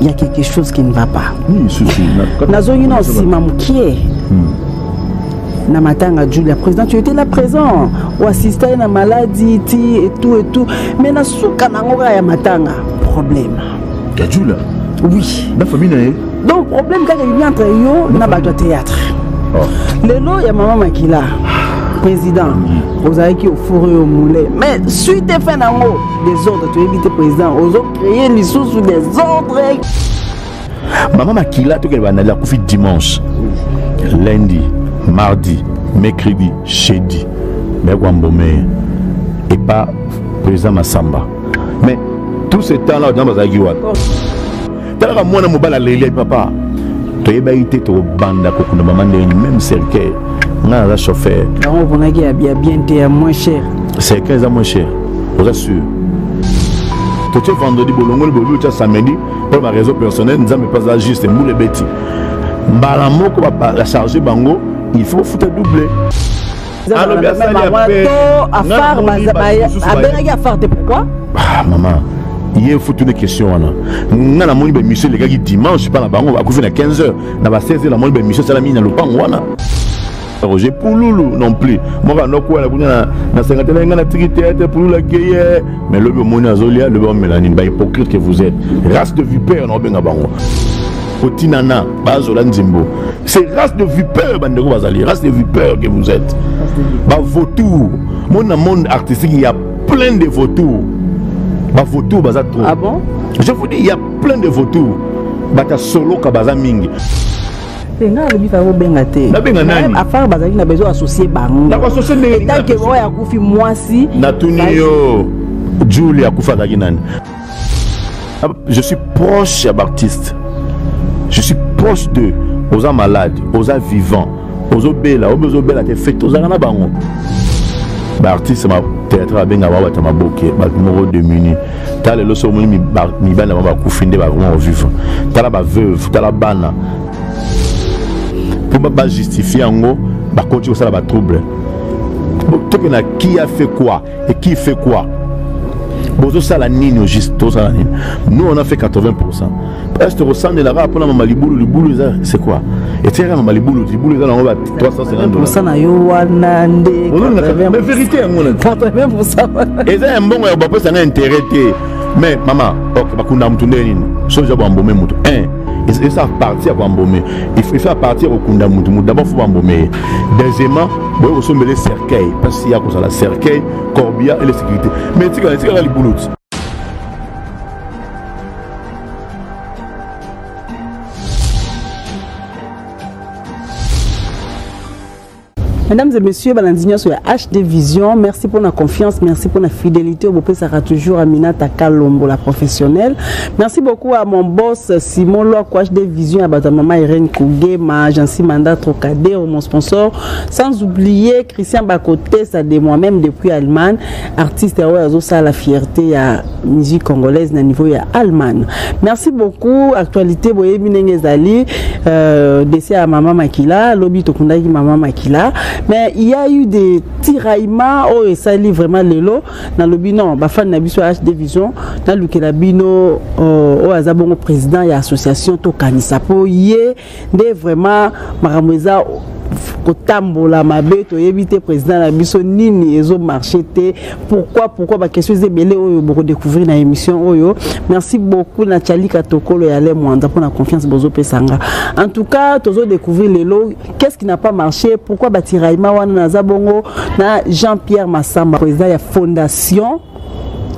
il y a quelque chose qui ne va pas. Nazongi non si mamoukié. Na matanga Julia président, tu étais là présent. Ou assisté à une maladie et tout. Mais na souka na ngora ya matanga problème. Ya Julia. Oui. La famille nae. Donc problème quand il y a entre yo na bato théâtre. Lelo ya maman Makila. Président, vous avez qui au four et au moulet. Mais suite et fin d'amour, des ordres, tu évites président, aux autres créer les sous sous des ordres. Maman Makila, tu qu'elle va aller la couper dimanche, lundi, mardi, mercredi, jeudi. Mais Wambomé et pas président Massamba. Mais tout ce temps-là, dans ma zagiwa. T'as la moi na mobile à l'élève papa. Tu es baïté tu banda kokuna maman même cercueil. On a un chauffeur. On a bien moins cher. C'est 15 ans moins cher. Vous assure. Tu es vendredi, tu es samedi. Pour ma raison personnelle, nous n'avons pas juste un moule bêtis. Balamo, qu'on va la charger bango, il faut foutre doublé. Pourquoi? Maman, il y a une question. Nous avons une mission les gars qui dimanche, pas la bango, à 15h. Nous avons 16h, la mission, c'est la mine, le pan. Roger Pouloulou non plus. Moi, je na 51 ans théâtre pour la guerre. Mais le bon azolia, le bon mélanine, hypocrite que vous êtes. Race de vipère, non ben abango. Otinana, bazola nzimbo. C'est race de vipère, bandeko bazali. Race de vipère que vous êtes. Ba vautour. Mon artistique, il y a plein de vautours. Ba vautour baza trop. Ah bon? Je vous dis, il y a plein de vautours. Bata solo kabaza mingi. Nga le bifa wo benga te. Na benga nani? Affaire bazali na besoin associer bango. Na associer ne. Tant que moi ya kufi mwasi. Na tunio Julia kufa dagi nani. Je suis proche à Baptiste. Je suis proche d'eux. Aux gens malades, aux gens vivants, aux obéla, aux obéla qui fait aux gens bango. Baptiste ma théâtre a benga wa ta maboke, ba moro de mini. Ta le loso mi bana ba kufinde ba vraiment vivant. Ta la ba veuve, ta la bana. Pour ne justifier en gros, bah continuer ça va trouble. Qui a fait quoi et qui fait quoi? Bozo ça la nini juste tout ça la nini. Nous on a fait 80%. Est-ce que ressent de la rap pour la maliboulou le boulot c'est quoi? Et tiens la maliboulou le boulot là on va 350 $. Na yo wana ndé. Mais vérité on a 80%. Et c'est un bon on va pas ça intérêt. Mais maman, OK ba kunda mtunde nini? Soja bambomé mutu. Et ça partir à Bambomé. Il faut faire partir au Kunda Moutoumou. D'abord, il faut Bambomé. Deuxièmement, il faut mettre les cercueils. Parce qu'il y a la cercueil, corbia et les sécurités. Mais tu as les boulots. Mesdames et messieurs, Balandignon sur HD Vision, merci pour la confiance, merci pour la fidélité. Au Bopé sera toujours Aminata Kalombo, la professionnelle. Merci beaucoup à mon boss Simon Loa, HD Vision, à maman Irène Kougé, ma agence Mandat Trocadéro, mon sponsor. Sans oublier Christian Bakoté, ça de moi-même depuis Allemagne, artiste et ça la fierté à musique congolaise à niveau Allemagne. Merci beaucoup. Actualité, Boye Binengezali, décès à Maman Makila, Lobby Tokundaki Maman Makila. Mais il y a eu des tiraillements, oh, et ça lit vraiment le lot. Dans le bino, Bafan Nabiso HD Vision, dans le Kelabino, au Azabongo président, il y a l'association Tokanisa. Pour y est vraiment, Maramouza, Kotambola mabe to éviter président la biso nini ezo marché té pourquoi ba question zebele oyo boko découvrir na émission oyo. Merci beaucoup na Tchalika Tokolo ya le mwanda pour la confiance bozo pesanga. En tout cas tozo découvrir les lots, qu'est-ce qui n'a pas marché, pourquoi batiraima wana na zabongo na Jean-Pierre Massamba président ya fondation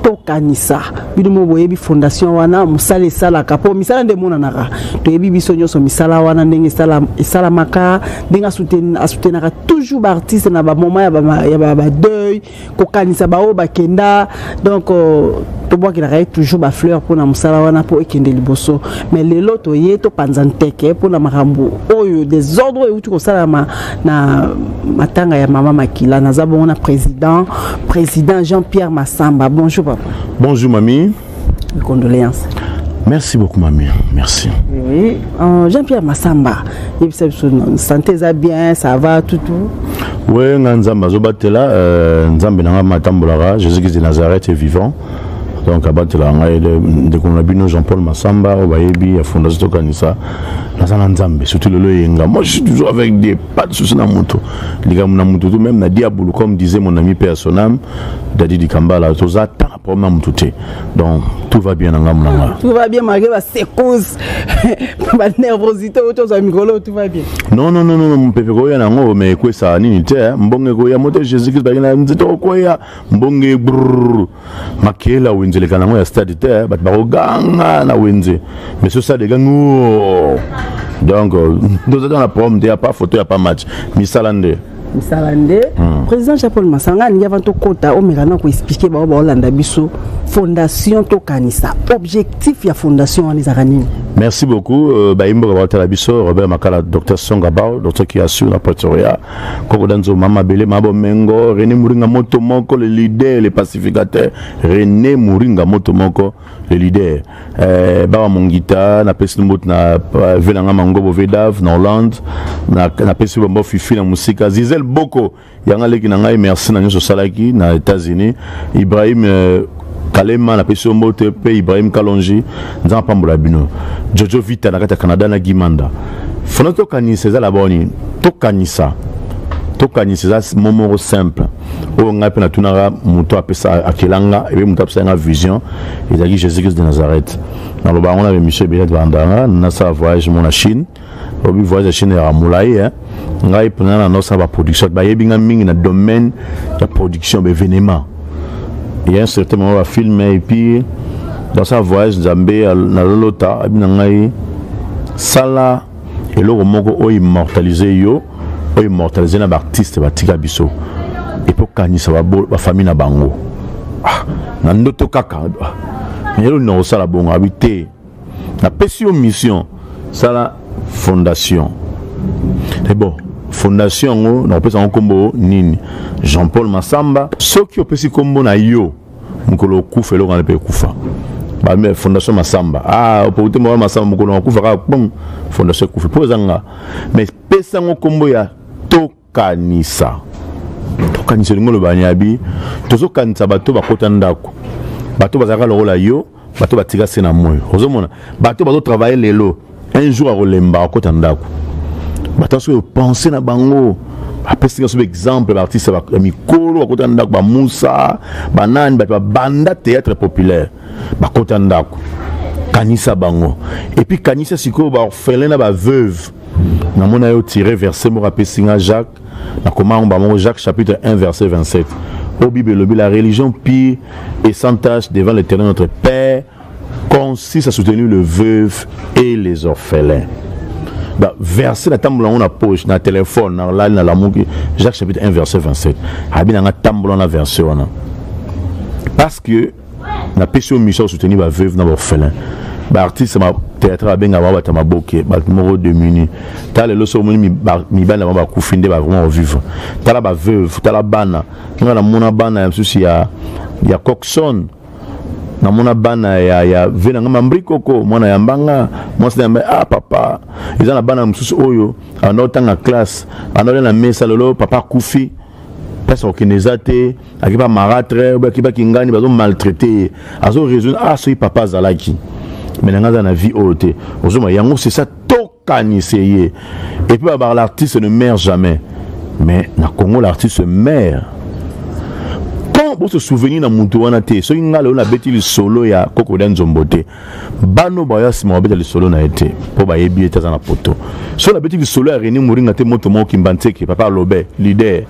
Tokanisa bidumo boyebi fondation wana musale sala kapo misala nde mona naka to yebi biso nyoso misala wana ndenge sala maka ndenge soutenaka toujours ba artiste na ba moment ya ba deuil kokanisa ba o ba kenda donc to bois qu'il a toujours ba fleur pour na musala wana pour ekende liboso mais lelo to ye to panzanteke pour na marambo oyo des ordres et tout ça na matanga ya mama Makila na zabona président Jean-Pierre Massamba. Bonjour papa. Bonjour mamie. Condoléances. Merci beaucoup mamie. Merci. Oui, Jean-Pierre Massamba. Santé ça bien, ça va tout. Oui, Nzamba Zobatela, Nzambe Nanga Matambolara, Jésus-Christ de Nazareth est vivant. donc abatela ngai de konabino Jean-Paul Massamba obayebi ya fondation Tokanisa nazana nzambe surtout le yenga. Moi je suis toujours avec des pas de soucis na moto ligamu na moto même na diabolo comme disait mon ami Père Sonam Dadi Dikambala toza ta problème moto. Donc tout va bien dans ngamna. Tout va bien malgré la secousse la nervosité autour de micro tout va bien. Non mon pépé ko ya nango mais quoi ça nini te mbonge ko ya moto Jésus-Christ ba na nzito ko ya mbonge brrr makela wenzele kanango ya stade te bat ba ganga na wenze mais ce ça de gango donc nous dans la pomme il y a pas photo il y a pas match misalande président Jean-Paul Massamba il y a tout kota o mekana ko expliquer ba Hollanda biso fondation Tokanisa objectif ya fondation en Izarani. Merci beaucoup Baimbo Rabalabiso Robert Makala docteur Songabao docteur qui assure la Pretoria Kokodanzo Mama Bele Mabo Mengo René Mouringa Motomoko le leader le pacificateur René Mouringa Motomoko le leader Baba Mongita na pesi mbot na Velanga Mangobo Vedav na Hollande na pesi bombo fifi na musika Zizel Boko yanga leki na ngai merci na nyoso salaki na États-Unis Ibrahim Kalema na pesi mbote pe Ibrahim Kalonji nzamba pambola bino Jojo Vita na kata Canada na Gimanda Fono Tokanisa za la boni Tokanisa za momoro simple o nga pe na tunara muto apesa akelanga ebe muto apesa nga vision ezaki Jésus-Christ de Nazareth na loba on avait Michel Bénet Bandanga na sa voyage mon Chine obi voyage Chine ya Moulaye ngai pena na nosa ba production ba yebinga mingi na domaine de production d'événements. Il y a un certain moment à filmer et puis dans sa voyage Zambé na lolota abinangai sala et le moko o immortaliser yo o immortaliser na artiste batika biso et pour kanisa ba famille na bango na ndoto kaka yelo no sala bon habité na pesi mission sala fondation c'est bon fondation na pesa kombo nini Jean-Paul Massamba soki opesi kombo na yo mukolo kufa lo ngale pe kufa ba me fondation Massamba opouté mo Massamba mukolo kufa ka bon fondation kufa pozanga mais pesa kombo ya Tokanisa ngolo banyabi tozo kanisa bato bakota ndako bato bazaka lokola yo bato batika sena moyo ozomona bato bazo travailler lelo un jour à Rolemba akota ndako attention penser na bango apesi un exemple l'artiste ba mikolo akota ndako ba Moussa banani ba banda théâtre populaire ba kota ndako kanisa bango et puis kanisa siko ba orphelin na ba veuve na mona yo tiré verset mo apesi nga Jacques na comment ba mo Jacques chapitre 1 verset 27 au Bible la religion pure et sans tache devant l'Éternel notre Père consiste à soutenir le veuve et les orphelins. Bah, verset la table on a poche na téléphone na la monki Jacques chapitre 1 verset 27 habina na table on a verset on parce que na péché mission soutenir ba veuve na orphelin ba artiste ma théâtre ba benga ba ta maboke ba moro de mini ta le so mi bana ba kufinde ba vraiment vivre ta la ba veuve ta la bana ngana mona bana susi ya Coxon na mona bana ya vena ngama mbrikoko mwana ya mbanga mwana papa izana bana msusu oyo anotanga classe anole na mesa lolo papa kufi pesa okinezate akipa maratre ba kiba kingani bazo maltraiter azo raison so papa zalaki menanga na vie ote ozoma yango c'est ça Tokaniseye et puis ba l'artiste ne meurt jamais mais na Congo l'artiste meurt. Pour se souvenir na mutu wana te so ngala ona beti le solo ya Kokoda Nzombote bano baya sima beti le solo na été po ba yebi eta na poto so la beti le solo ya René Mouringa te moto mo kimbanteke papa Lobé leader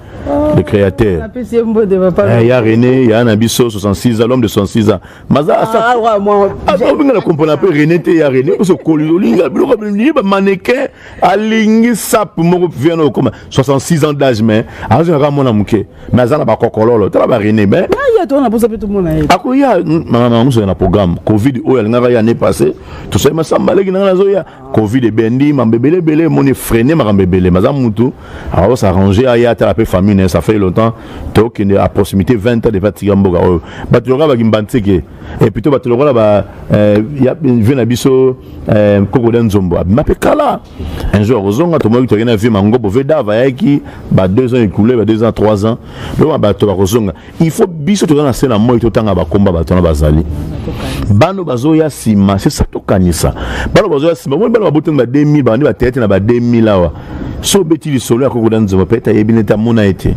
le créateur il y a René il y a Nabiso 66 ans l'homme de 66 ans maza ça moi on comprend peu René te ya René so kololinga biloko ba mannequin alingi sap mo vient comme 66 ans d'âge mais azo ka mona muke mazana ba kokololo tala ba René mais il y a toi on a posé tout le monde ako ya maman nous na programme Covid o ya ngara ya né passé tout ça Massamba leki na zo ya Covid bendi mambebele bele mon freiner mambebele mazam mutu alors s'arranger aya ta la famille ça fait longtemps donc à proximité 20 ans de Vatigamboga baturoka ba kimbanteke et plutôt bato lokola ba ya vient na biso koko d'Nzombo mape kala un jour ozonga to moi to gena vie mangobo veda va yaki ba 2 ans écoulés ba 2 ans 3 ans donc ba to ba kozonga il faut biso to na sena moi to tanga ba komba bato na bazali bano bazoya sima c'est ça to kanisa bano bazoya sima moi bano ba botenga ba 2000 ba ndi ba tete na ba 2000 awa so beti li solo akoko d'Nzombo peta yebineta mona été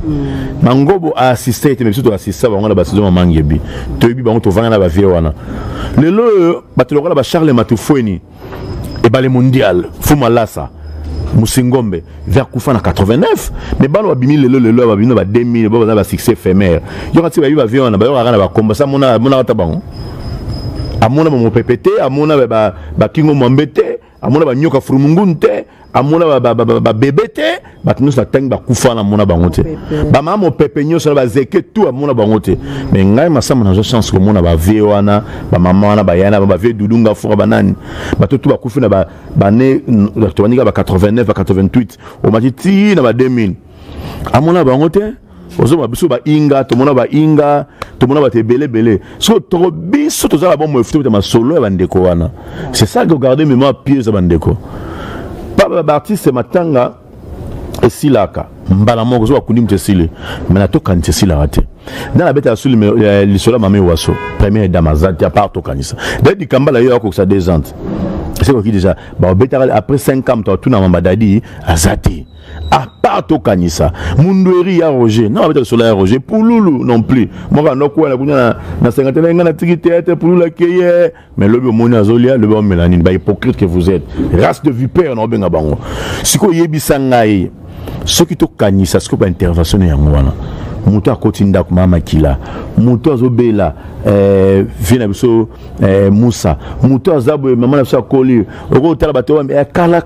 mangobo a assisté mais surtout assisté ba ngona ba saison mangebi to yebi bango to vanga na ba vie wana lelo bato lokola ba Charles Matufweni et ba le mondial Fumalasa Musingombe vers Koufa na 89 mais bano babimi lelo babino ba 2000 ba succès éphémère yo kati ba vie wana ba yo kana ba komba sa mona ta bango amona mo pepete amona ba kingo mwambete amona ba nyoka frumungunte amona ba bebete batunu sa tang ba kufa na mona bangote ba mama pepe nyoso ba zeke tout amona bangote mais ngai masama na chance ko mona ba vie wana ba mama wana ba yana ba vie dudunga fora banani ba tout ba kufa na ba ne to banika ba 89 ba 88 o matiti na ba 2000 amona bangote ozo ba biso ba inga to mona ba inga to mona ba te belé so to biso to za ba mo futu ma solo ya bandeko wana c'est ça que garder mémoire pièce bandeko Papa Baptiste matanga esilaka mbala moko zo akundi mtesile mais to kanite sila te dans la bête à sous l'isola mamé waso première dame azati à part to kanisa dès kambala yo ko sa descente c'est quoi qui déjà ba bête après 5 ans to na mamba dadi azati à part to kanisa mundueri ya Roger non avec sur la Roger Pouloulou non plus moi no ko na 50 nga na tiki théâtre Pouloulou akeye mais le moni azolia le mélanine ba hypocrite que vous êtes race de vipère no benga bango siko yebisa ngai ce qui to kanisa siko ba intervention ya ngwana muto akotinda kuma makila muto azobela vina biso Moussa muto azabo maman biso akoli oko tala bato kala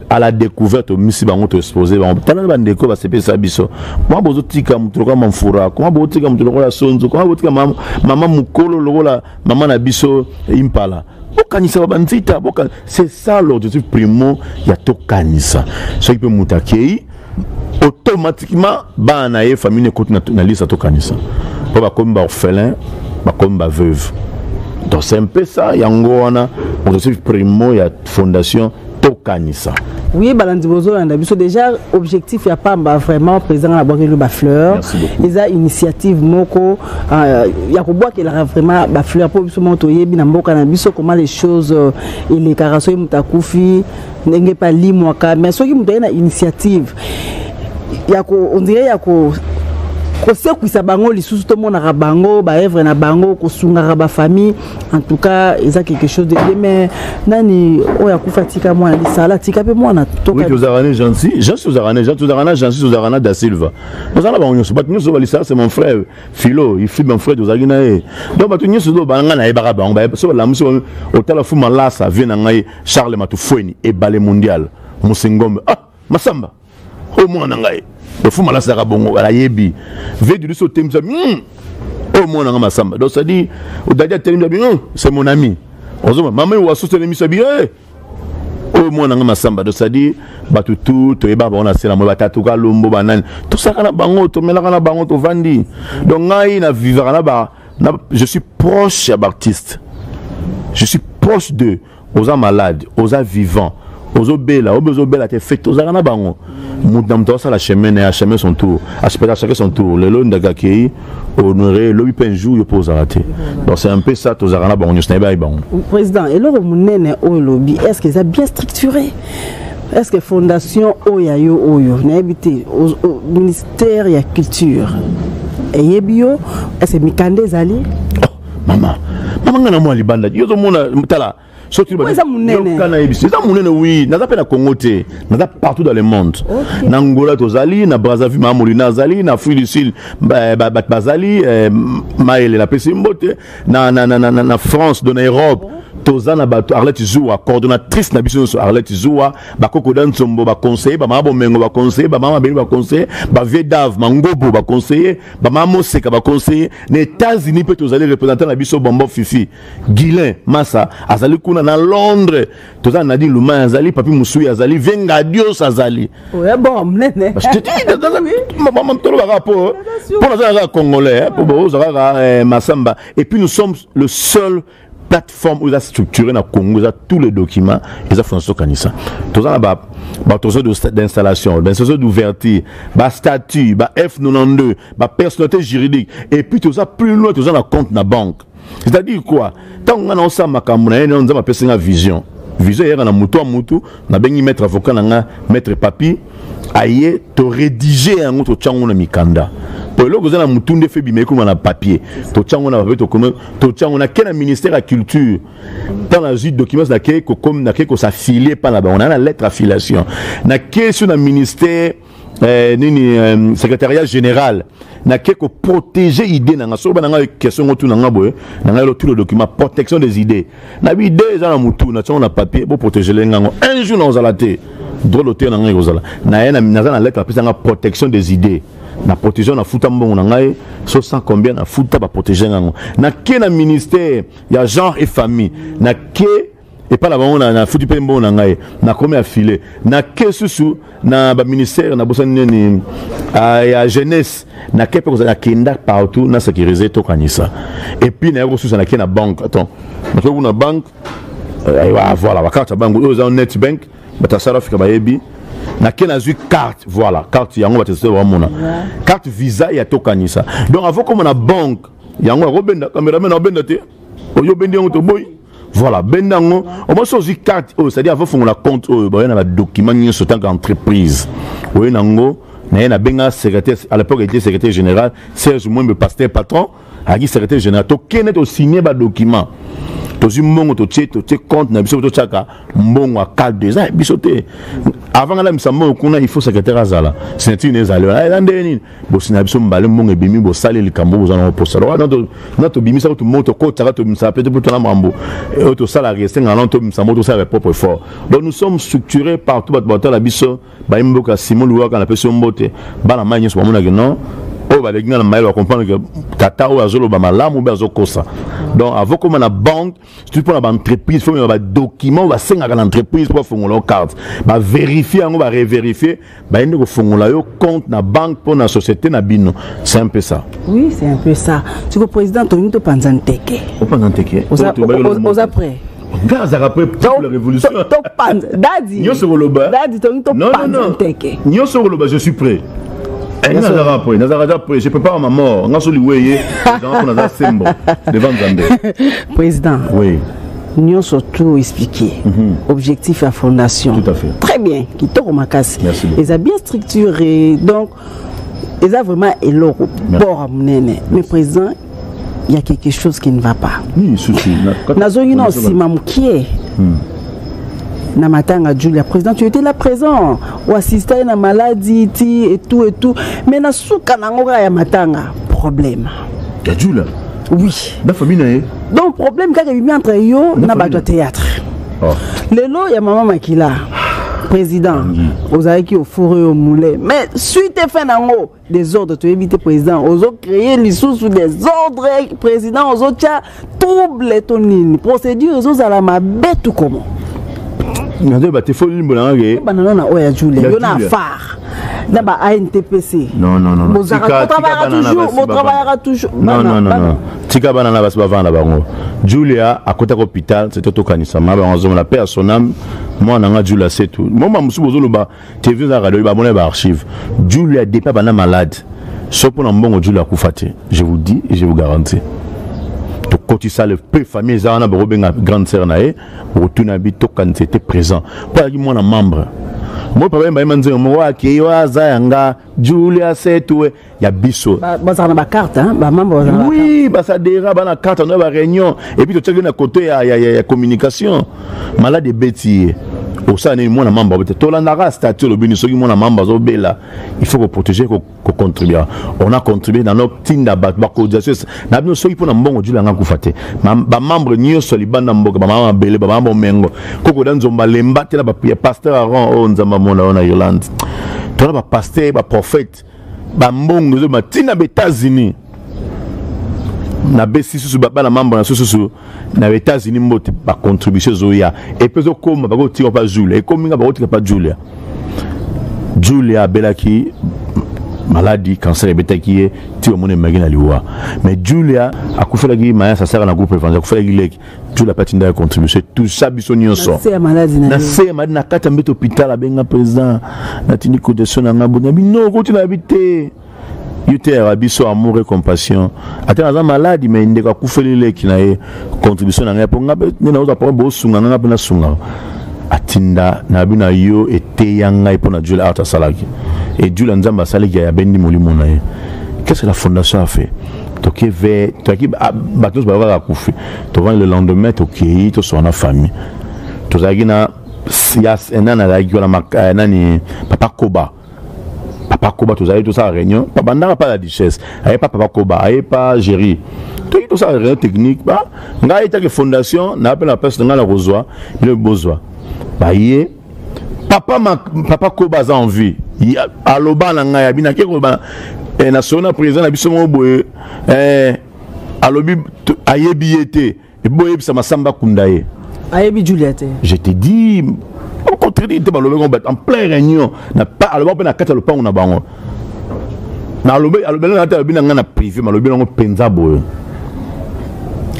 à la découverte misi bango to exposer bango tala bandeko ba sepesa biso moi bozo tika muto ko mamfura comment bozo tika muto ko la sonzo comment bozo tika maman mukolo lokola maman na biso impala bokanisa banzita bokan c'est ça l'objectif primo ya to kanisa ce qui peut mutakei automatiquement bana ye famille écoute na liste to kanisa pour ba comme ba orphelin ba comme ba veuve donc c'est un peu ça yango wana objectif primo ya fondation to kanisa oui balandi bozo na biso déjà objectif ya pamba vraiment présent na boire le ba fleur les a initiative moko ya ko boire qu'il a vraiment ba fleur pour biso moto yebi na mboka na biso comment les choses et les carasso mutakufi ndenge pa limwaka mais soki muto na initiative yako on dirait yako kosekwisa bango lisusu to mona bango ba œuvre na bango kosunga ba famille en tout cas ils a quelque chose de mais nani oya kufatika mwana lisala tika pe mwana to oui vous avez gentil vous avez da Silva vous allez bango bat nyoso ba lisala c'est mon frère Philo il fait mon frère vous avez na donc bat nyoso do banga na ebaka bango ba so la muso au Talafuma là ça vient na ngai Charles Matufweni et balé mondial Musingombe masamba au moins ngai le fou malasa rabongo la yebi veut du so temsa au moins nanga masamba donc ça dit au dadia telimba bien c'est mon ami ozoma maman wa so telemi sabi au moins nanga masamba donc ça dit batutu to eba ba on a c'est la mo batatu ka lombo banane tout ça kana bango to melaka na bango to vandi donc ngai na vivre na ba je suis proche à Baptiste je suis proche de aux malades aux vivants aux obéla te fait aux arana bango mudam to ça la chemin et chemin son tour aspect chacun son tour le long d'agakei honorer le week-end jour pose rater donc c'est un peu ça aux arana bango n'eba bango président et le munene o lobby est-ce que ça bien structuré est-ce que fondation oyo na habité au ministère ya culture et yebio est-ce que mikande zali maman ngana mo libanda yo zo mona mutala surtout ça munene oui naza pe na Congo te naza partout dans le monde na Angola tozali na Brazzaville mamuli nazali na Afrique du Sud bazali maele la pesimbote na France dans Europe tozana ba Arlette Zoua coordonnatrice na biso sur Arlette Zoua ba Kokodan Sombo ba conseiller ba Mabo Mengo ba conseiller ba Mama Beli ba conseiller ba Vedav Mangobo ba conseiller ba Mamo Seka ba conseiller les États-Unis peut tozali représenter na biso Bombo Fifi Guilin Massa azali kuna na Londres tozana Nadine Luma azali Papi Moussoui azali Venga Dios azali ouais bon mnene je te dis maman tolo ba rapport pour les Congolais pour Massamba et puis nous sommes le seul plateforme où il a structuré dans le Congo, il a tous les documents, il a fait un socanissa. Tout ça, d'installation, d'ouverture, statut, F92, personnalité juridique, et puis tout ça, plus loin, tout ça, dans le compte de la banque. C'est-à-dire quoi? Tant qu'on a ça, on a une vision. Vision, il y a un mouton à mouton, on a bien mettre avocat, mettre papier, aïe, te rédiger un autre tchango na mikanda. Pour le gouvernement moutounde fait bimé comme on a papier. To tchango na papier, to tchango na quel ministère de la culture. Dans la suite documents na quel comme na quel qu'on s'affilier par là-bas. On a la lettre affiliation. Na quel sur le ministère secrétariat général. Na quel qu'on protéger idée na so ba na question autour na boye. Na tout le document protection des idées. Na bi deux ans na moutou na tchango na papier pour protéger les ngango. Un jour na ozalate. Droit d'auteur na ngango ozala. Na na lettre après ça protection des idées. Na protéger na futa mbongo na ngai so sans combien na futa ba protéger ngango na ke na ministère ya genre et famille na ke et pas la bango na futu pe mbongo na ngai na combien affilé na ke susu na ba ministère na bosani ni ya jeunesse na ke pe ko za kenda partout na sécuriser to kanisa et puis na ressources na ke na banque attends na banque voilà la carte banque au net bank bata sala fika ba yebi na kena zui carte voilà carte yango batese wa mona carte visa ya tokanisa donc avant comme on a banque yango robenda cameraman na benda te oyo bendi yango to boy voilà bendango o mo so zui carte o c'est à dire avant fongola compte o ba na document nyoso tant qu'entreprise oyo nango na benga secrétaire à l'époque il était secrétaire général Serge Mwembe pasteur patron a qui secrétaire général to kene to signer ba document tozi mbongo to compte na biso to chaka mbongo a 4 ans bisote avant la msambo kuna il faut secrétaire azala c'est une ezalo la ndeni bo sina biso mbale mbongo ebimi bo sale likambo bo zana posa ro na to bimisa to moto ko tsaka to msa peut être na mambo et to salarié c'est ngana to msambo to sa propre fort donc nous sommes structurés partout bato la biso ba imboka Simon Louwa kana peso mbote bana manyi so mona que non oh bah les gens va comprendre que tata ou azolo ba malamu ba azokosa donc avant comme na banque tu prends la entreprise faut un document va senga dans l'entreprise pour fongola carte va vérifier on va revérifier ba ende ko fongola yo compte na banque pour na société na bino c'est un peu ça oui c'est un peu ça tu le président Tonito Panzanteke aux après Gaz après la révolution Dadi Dadi Tonito Panzanteke je suis prêt. Je prépare ma mort. Président. Oui. Nous surtout expliqué objectif à fondation. Tout à fait. Très bien. Qui t'a remarqué. Merci. Ils ont bien structuré. Donc, ils ont vraiment éloré. Mais président, il y a quelque chose qui ne va pas. Oui, souci. Nazoni non si mamoukié. Namatanga Julia président tu étais là présent ou assisté à une maladie et tout mais na souka nangora ya matanga problème ya Julia oui la famille nae donc problème quand il vient entre yo na ba théâtre lelo ya maman Makila président aux aïki au fourré au moulet mais suite fait nango des ordres tu éviter président aux autres créer les sous des ordres président aux autres trouble tonine procédure aux autres à la mabette tout comment Nade ba te foli mbonanga banana oya Julia yo na phare na ba ANTPC non mo travaillera toujours non tika banana bas ba vanda bango Julia akota hôpital c'était to kanisa ma ba onzo la paix à son âme moi nanga Julia c'est tout moi musu bozolo ba TV za radio ba mona ba archive Julia dépa bana malade so pour mbongo Julia kufate je vous dis et je vous garantis to koti ça le peu famille za na robenga grande sœur nae retourna bi to quand c'était présent pas qui moi na membre moi papa mba manze mo wa ke yo azanga Julia c'est tout ya biso ba ça na ba carte hein ba membre oui ba ça dira ba na carte na ba réunion et puis to tcheke na côté ya communication malade bêtier au sein de mon membre to landara statut le bini soki mon membre zo bela il faut protéger ko contribuer on a contribué dans notre tinda ba cotisation na bino soki pona mbongo djula nga kufate ba membre nyonso libanda mboka ba mama bele ba mama mengo koko danzo malemba tela ba pasteur aron o nzamba mona ona Irlande to ba pasteur ba prophète ba mbongo zo matina ba États-Unis na besi susu ba na membre na susu na États-Unis mbote ba contribution zoya et peso comme ba ko tira pas Julia et comme nga ba ko tira pas Julia belaki maladie cancer betaki e ti o mone magina liwa mais Julia akufela gi maya sa sera na groupe evangélique akufela gi lek Julia patinda contribution tout ça bisonio so c'est maladie na c'est maladie na kata mbeto hôpital abenga président na tini cotisation na ngabo na bino ko tina habité yote abiso amour et compassion atena za maladie mais ndeka kufeli leki na e contribution na ngapo ngabe nina uza pa bo sunga ngapo na sunga atinda na bina yo ete yanga ipona Julia ata salaki et Julia nzamba salaki ya bendi molimo na ye. Qu'est-ce que la fondation a fait? Toki ve toki batos ba va kufi to va le lendemain toki to so na famille to zagina yas enana la gyola nani papa Koba to zali to sa réunion papa ndanga pas la duchesse aye pas papa Koba aye pas géri to sa réunion technique ba nga ita que fondation na appelle la personne nga la rozwa le bozwa ba ye papa Koba za envie aloba na nga ya bina ke ko ba na sona président na biso mo boye alobi ayebi ete e boye bisa masamba kundaye ayebi Juliette je te dis au contraire te balobe en plein réunion na pas aloba na kata lopango na bango na alobe na ta bina nga na privé malobi ngo penza boye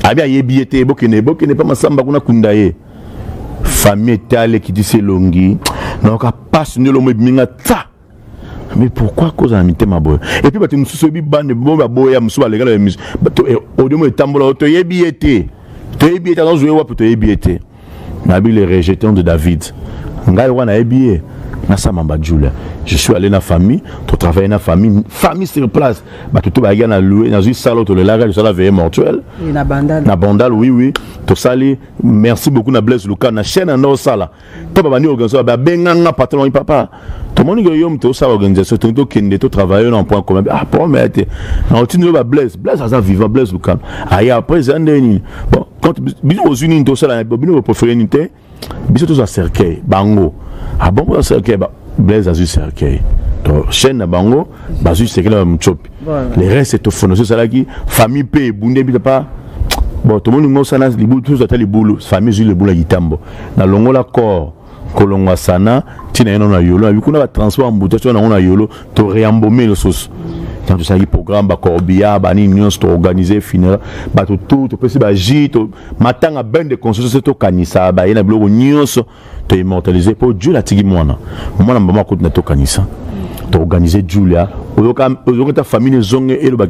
abi ayebi ete bokene pas masamba kuna kundaye famille tale qui dit c'est longi donc a passe ne lo minga ta. Mais pourquoi cause en amitié ma boy? Et puis tu me souviens bande bon ba boya musu ba legala mise. Au demo tambola to yebiete. To yebiete dans jouer wa to yebiete. Nabi les rejetons de David. Ngai wana yebié. Na sa mamba Julia. Je suis allé dans famille, to travailler dans famille sur place. Ba to ba gana louer dans une salle to le laga de la veille mortuelle. Na bandal oui. To sali merci beaucoup na Blaise Luka na chaîne en sala. To ba bani organiser ba benganga patron papa. Tout le monde yom to sa organisation to kende to travailler en point commun. Ah pour mettre na otino ba Blaise ça vivant Blaise Luka. Aya après zandeni. Bon quand biso aux unis to sala bino préféré unité. Biso to sa cercueil bango. Ah bon pour cercueil ba Blaise azu cercueil. Donc chaîne na bango bazu cercueil na mchopi. Les restes c'est to fondation sala ki famille pe bunde bi pas. Bon tout le monde ngosana libu tout ça les boulot famille Jules le boulot gitambo. Na longola corps kolongwa sana tina eno na yolo bikuna ba transport mbutation na yolo to réembaumer le sauce quand ça y programme ba corbia ba ni nyons to organiser funéraire ba tout to pesi ba jito matanga ben de conscience to kanisa ba ina biloko nyons to immortaliser pour Dieu la tigi mwana mama ko na to kanisa to organiser Julia oyoka ta famille zonge et le ba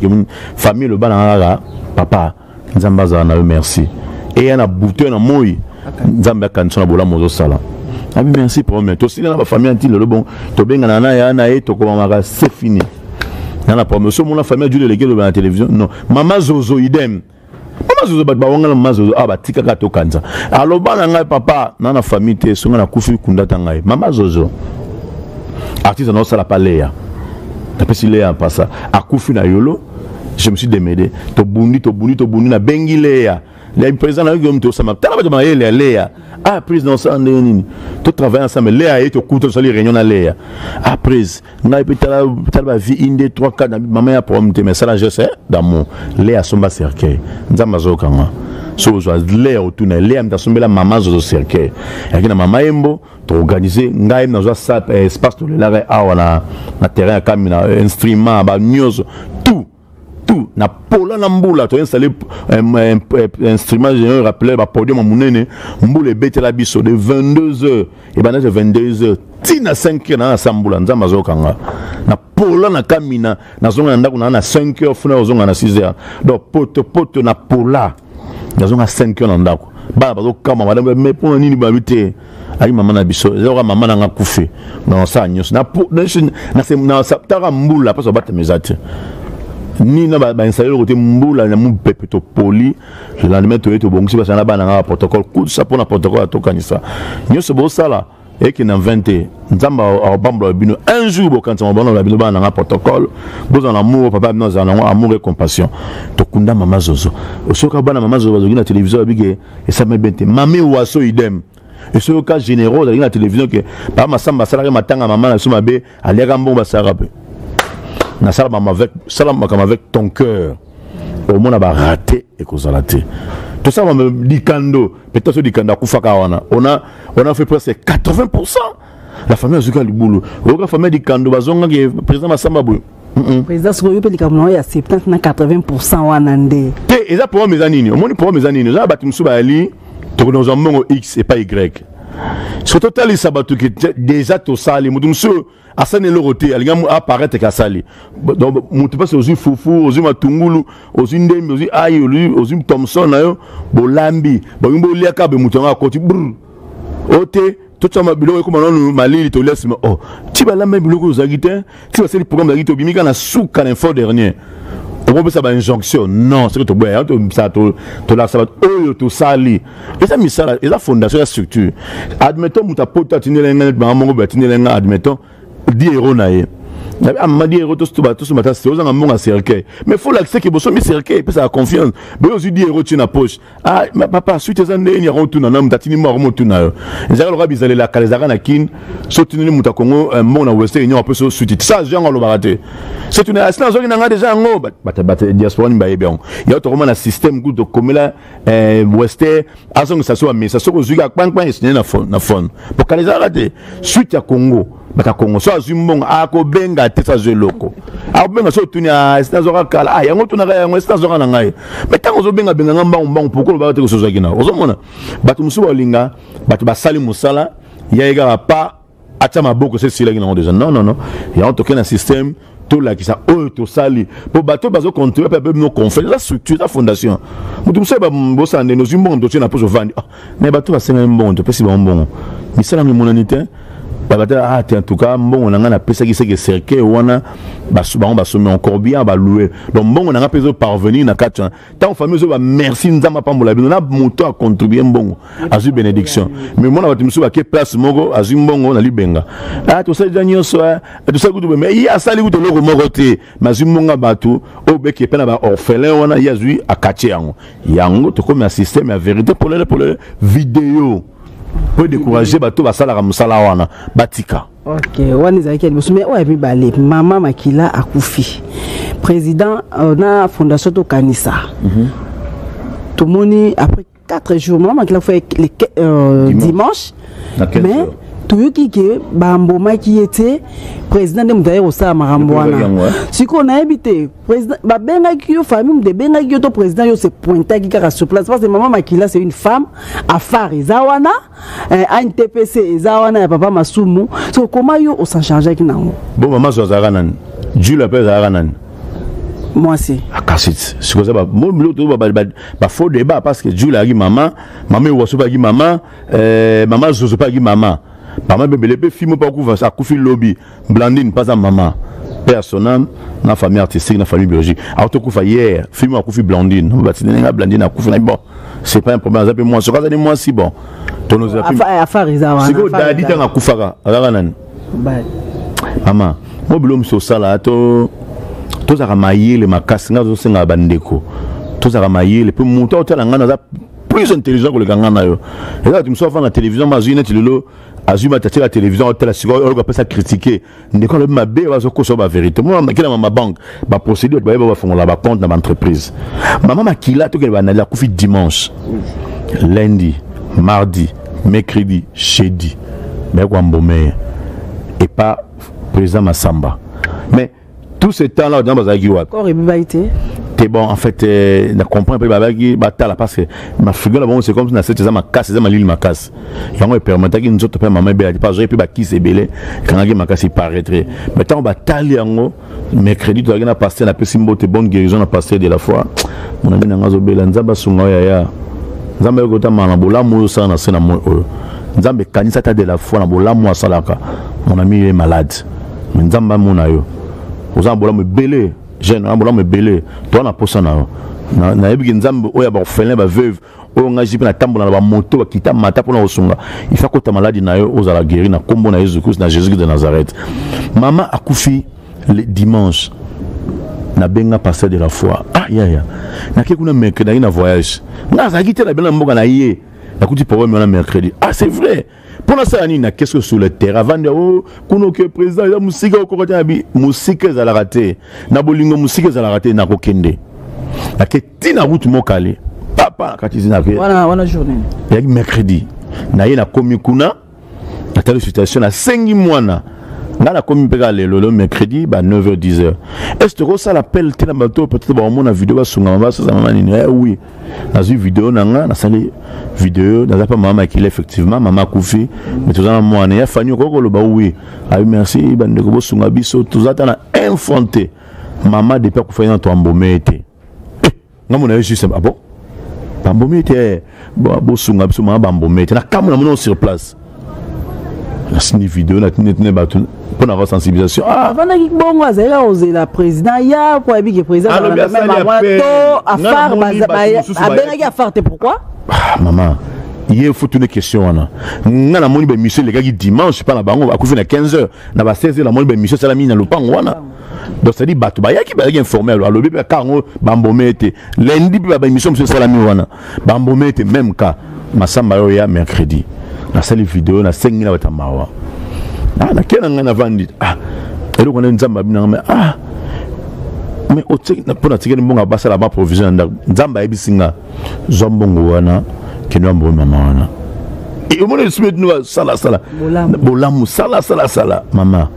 famille le bana papa nzambaza na merci et yana bouton na moyi nzamba kanso na bola mozo sala. Merci pour moi. Toi aussi dans la famille anti le bon. To benga na ya na e to ko mama c'est fini. Na la promotion mon famille du légué de la télévision. Non, maman Zozo idem. Maman Zozo ba wanga maman Zozo ba tika ka to kanza. Alors bana ngai papa na na famille te songa na kufi kunda tangai. Maman Zozo. Artiste non ça la palea. Tapé si léa passa. A kufi na yolo. Je me suis démêlé. To bundi na bengi léa. Les présidents na yo to sama. Tala ba léa. Ah, président, ça, tout travail ensemble. Léa et tout couteau sur les réunions à Léa. Après, n'a pas la vie, une des 3 4 maman a pour mais ça là, je sais, d'amour. Léa somba cercueil. Nzamazo kanga. So, Léa autour, Léa m'a somba la maman zo cercueil. Et que la maman embo, to organiser, n'a dans ça espace de l'arrêt, na terrain, comme instrument, news, tout. Na pola na mbula to installer un instrument général rappelé ba podium munene mbula bete la biso de 22h et bana de 22h tina 5h na sambula nzamba zokanga na pola na kamina na zonga ndako na 5h funa zonga na 6h donc poto na pola na zonga 5h na ndako ba bazo kama madame mais pour nini ba bité ali mama na biso zora mama na ngakufe na sa nyos na na saptara mbula parce que ba temezate ni na ba installer le côté mbula na mu pepe to poli le lendemain to eto bongi parce na ba na protocole coup ça pour na protocole to kanisa nyo se bo sala et qui n'a 20 un jour quand on va dans un protocole vous en amour papa nous en amour et compassion to kunda mama zozo au cas bana mama zozo na télévision bigé et ça me bente mami waso idem et ce cas généraux dans la télévision que pas ma samba salarié matanga maman na suma be alega mbomba sarabe na sala mama avec ton cœur au monde a raté et cause raté tout ça me dit kando peut-être dit kanda kufaka wana on a fait presque 80%. La famille a joué le boulot. La famille dit kando bazonga que président Massamba boy. Président Sokoyo peut dire qu'il y a 70 na 80% wanande. Et ça pour mes années. Au moins pour mes années. Là batu msuba ali to nous avons X et pas Y. Sur total il sabatu que déjà to sali mutu msu asane loroté alinga apparaître ka sali. Donc mutu pas aux yeux foufou, aux yeux matungulu, aux yeux ndembe, aux yeux ayi, aux yeux Thompson nayo bolambi. Ba yumbo liaka be mutu nga koti brr. Ote tout ça m'a bilo comme on mali to laisse oh tu vas la même bilo aux agiteurs tu vas c'est le programme d'agito bimika na sous quand l'info dernier on peut ça ba injonction non c'est que to boya to ça to la ça oh to sali et ça misala et la fondation la structure admettons muta pota tinelenga ba mongo ba tinelenga admettons 10 euros naé a dit héros tout bateau ce matin c'est aux amours à cercueil mais faut l'accepter que bosso mi cercueil puis ça a confiance mais aussi dit héros tu na poche ah ma papa suite aux années ni rond tout na nam tatini mo rond tout na ezaka lo rabizale la kalezaka na kin sotini muta Congo mon na western union un peu so suite ça genre lo baraté c'est une assistance qui n'a déjà ngo bata diaspora ni baye bien il y a autrement un système good de komela western azong ça soit mais ça so zuga kpang na phone pour kalezaka te suite à Congo bata Congo so azumbong ako benga tesa zeloko ako benga so tunia estazora kala yango tunaka yango estazora na ngai mais tango zo benga ngamba mbang pokolo ba te ko soza kina ozomona batu musuba linga batu basali musala ya ega pa acha maboko se sila kina déjà non ya on toke na système tout là qui ça oh to sali pour bateau bazo contrôler pe no conférence la structure la fondation mutu musaba bosa ndeno zimbondo tena pozo vandi mais bateau basenga mbondo pesi bon misala ni monanité ah en tout cas bon on a un pesa qui c'est que cercle wana ba sommer encore bien ba louer donc bon on a pas parvenir na quatre tant famille zo ba merci nzamba pambola bino na moto a contribuer bon azu bénédiction mais moi na batu musu ba ke place moko azu mbongo na libenga ah to ça janyo so to ça kutu mais il a sali kutu loko moko te mazu mbonga batu o be ke pena ba orphelin wana yazu akache yango to comme un système à vérité pour les vidéos pour décourager bateau basala musala wana batika. OK, wani zaki mais ouais mi balé maman Makila akufi. Président na fondation to Kanisa. Tout moni après 4 jours maman Makila fait dimanche. Mais tout qui que bamboma qui était président de mutaye osa marambwana siko na habité président ba benga ki yo famille de benga ki to président yo se pointa ki kaka sur place parce que maman Makila c'est une femme affaire zawana NTPC zawana ya papa Masumu so comment yo on s'en charge ki nango bon maman zozara nan Dieu l'appelle zara nan moi c'est akasit siko ça ba mo l'autre ba faux débat parce que Dieu la gi maman waso ba gi maman maman zozo pas gi maman maman bébé le film pas couvrir ça coufi lobby Blandine pas à maman personnel na famille artistique na famille biologique alors to coufa hier film a coufi Blandine Blandine a coufi bon c'est pas un problème ça peut moi ce cas de moi si bon to nous affaire c'est que dadi tanga kufaka ala nan maman mo bilom so sala to za ramailler le makasi ngazo senga bandeko to za ramailler le peu monter hôtel ngana za plus intelligent que le gangana yo et là tu me sors la télévision mazine tu le azuma tati la télévision hôtel on va pas ça critiquer ndeko le mabe va so ko so ba vérité moi makila ma banque ba procédure ba ba fond la ba compte dans entreprise maman Makila to ke ba na la kufi dimanche lundi mardi mercredi jeudi mais quoi mbomé et pas président Massamba mais tout ce temps là dans bazaki wa encore bibaité t'es bon en fait na comprend pas babaki batala parce que ma figure là bon c'est comme si na cette ma casse ma l'île ma casse yango permettre que nous autres pas maman bela pas j'aurais pu ba qui c'est belé quand ma casse paraîtrait mais tant batali yango mercredi tu as passer na pesimbo te bonne guérison na passer de la foi mon ami na ngazo bela nzamba sunga ya nzamba ko ta mana bola mo ça na sena mo nzamba kanisa ta de la foi na bola mo salaka mon ami est malade mais nzamba mo na yo oza bola mo belé jeune ambola me belé toi na posa na ebi nzambe oya ba orphelin ba veuve on a jipe na tambo na ba moto bakita mata pona osunga il faut que ta maladie na yo ozala guéri na kombo na Jésus Christ na Jésus de Nazareth. Maman akufi le dimanche na benga pasteur de la foi. Ah ya na ke kuna mercredi na voyage na za kite na bela mboka na yé na kuti problème na mercredi. Ah c'est vrai. Pour ça ni na qu'est-ce que sur le terrain avant de kuno que président ya musika ko kota bi musika za la raté na bolingo musika za la raté na ko kende na ke tina route mokale papa kati na ke wana journée ya mercredi na ye na komi kuna na telle situation na 5 mois na na komi pega le mercredi ba 9h 10h est-ce que ça l'appelle tena bato peut-être ba mon vidéo ba sunga ba ça maman ni oui na vu vidéo na nga na sali vidéo na pas maman qui effectivement maman koufi mais tout ça moi na ya fanyo ko lo ba oui ah merci ba ndeko bo sunga biso tout ça na infanté maman depuis ko fa na to ambomete nga mon juste ah bon ambomete bo sunga biso maman ambomete na kamona mon sur place la sini vidéo na tine bato pour avoir sensibilisation. Ah, avant que bon azela oser la président ya pour que président même à faire a faire pourquoi? Ah maman, il faut une question là. Na la moni be monsieur les gars qui dimanche pas la bango a couvrir à 15h, na ba 16h la moni be monsieur ça la mine na lopango wana. Donc ça dit bato ba ya ki ba informé alors le bébé cargo bambomete lundi ba émission monsieur Salami wana. Bambomete même cas masamba yo ya mercredi. Na sali vidéo na 5000 na tamawa. Ah na kena ngana vandi ah elo kona nzamba bina mais o tsiki na pona tsiki mbonga basa la ba provision nzamba ebisinga zombongo wana kenwa mbo mama wana e o mona sumet no sala bolamu sala mama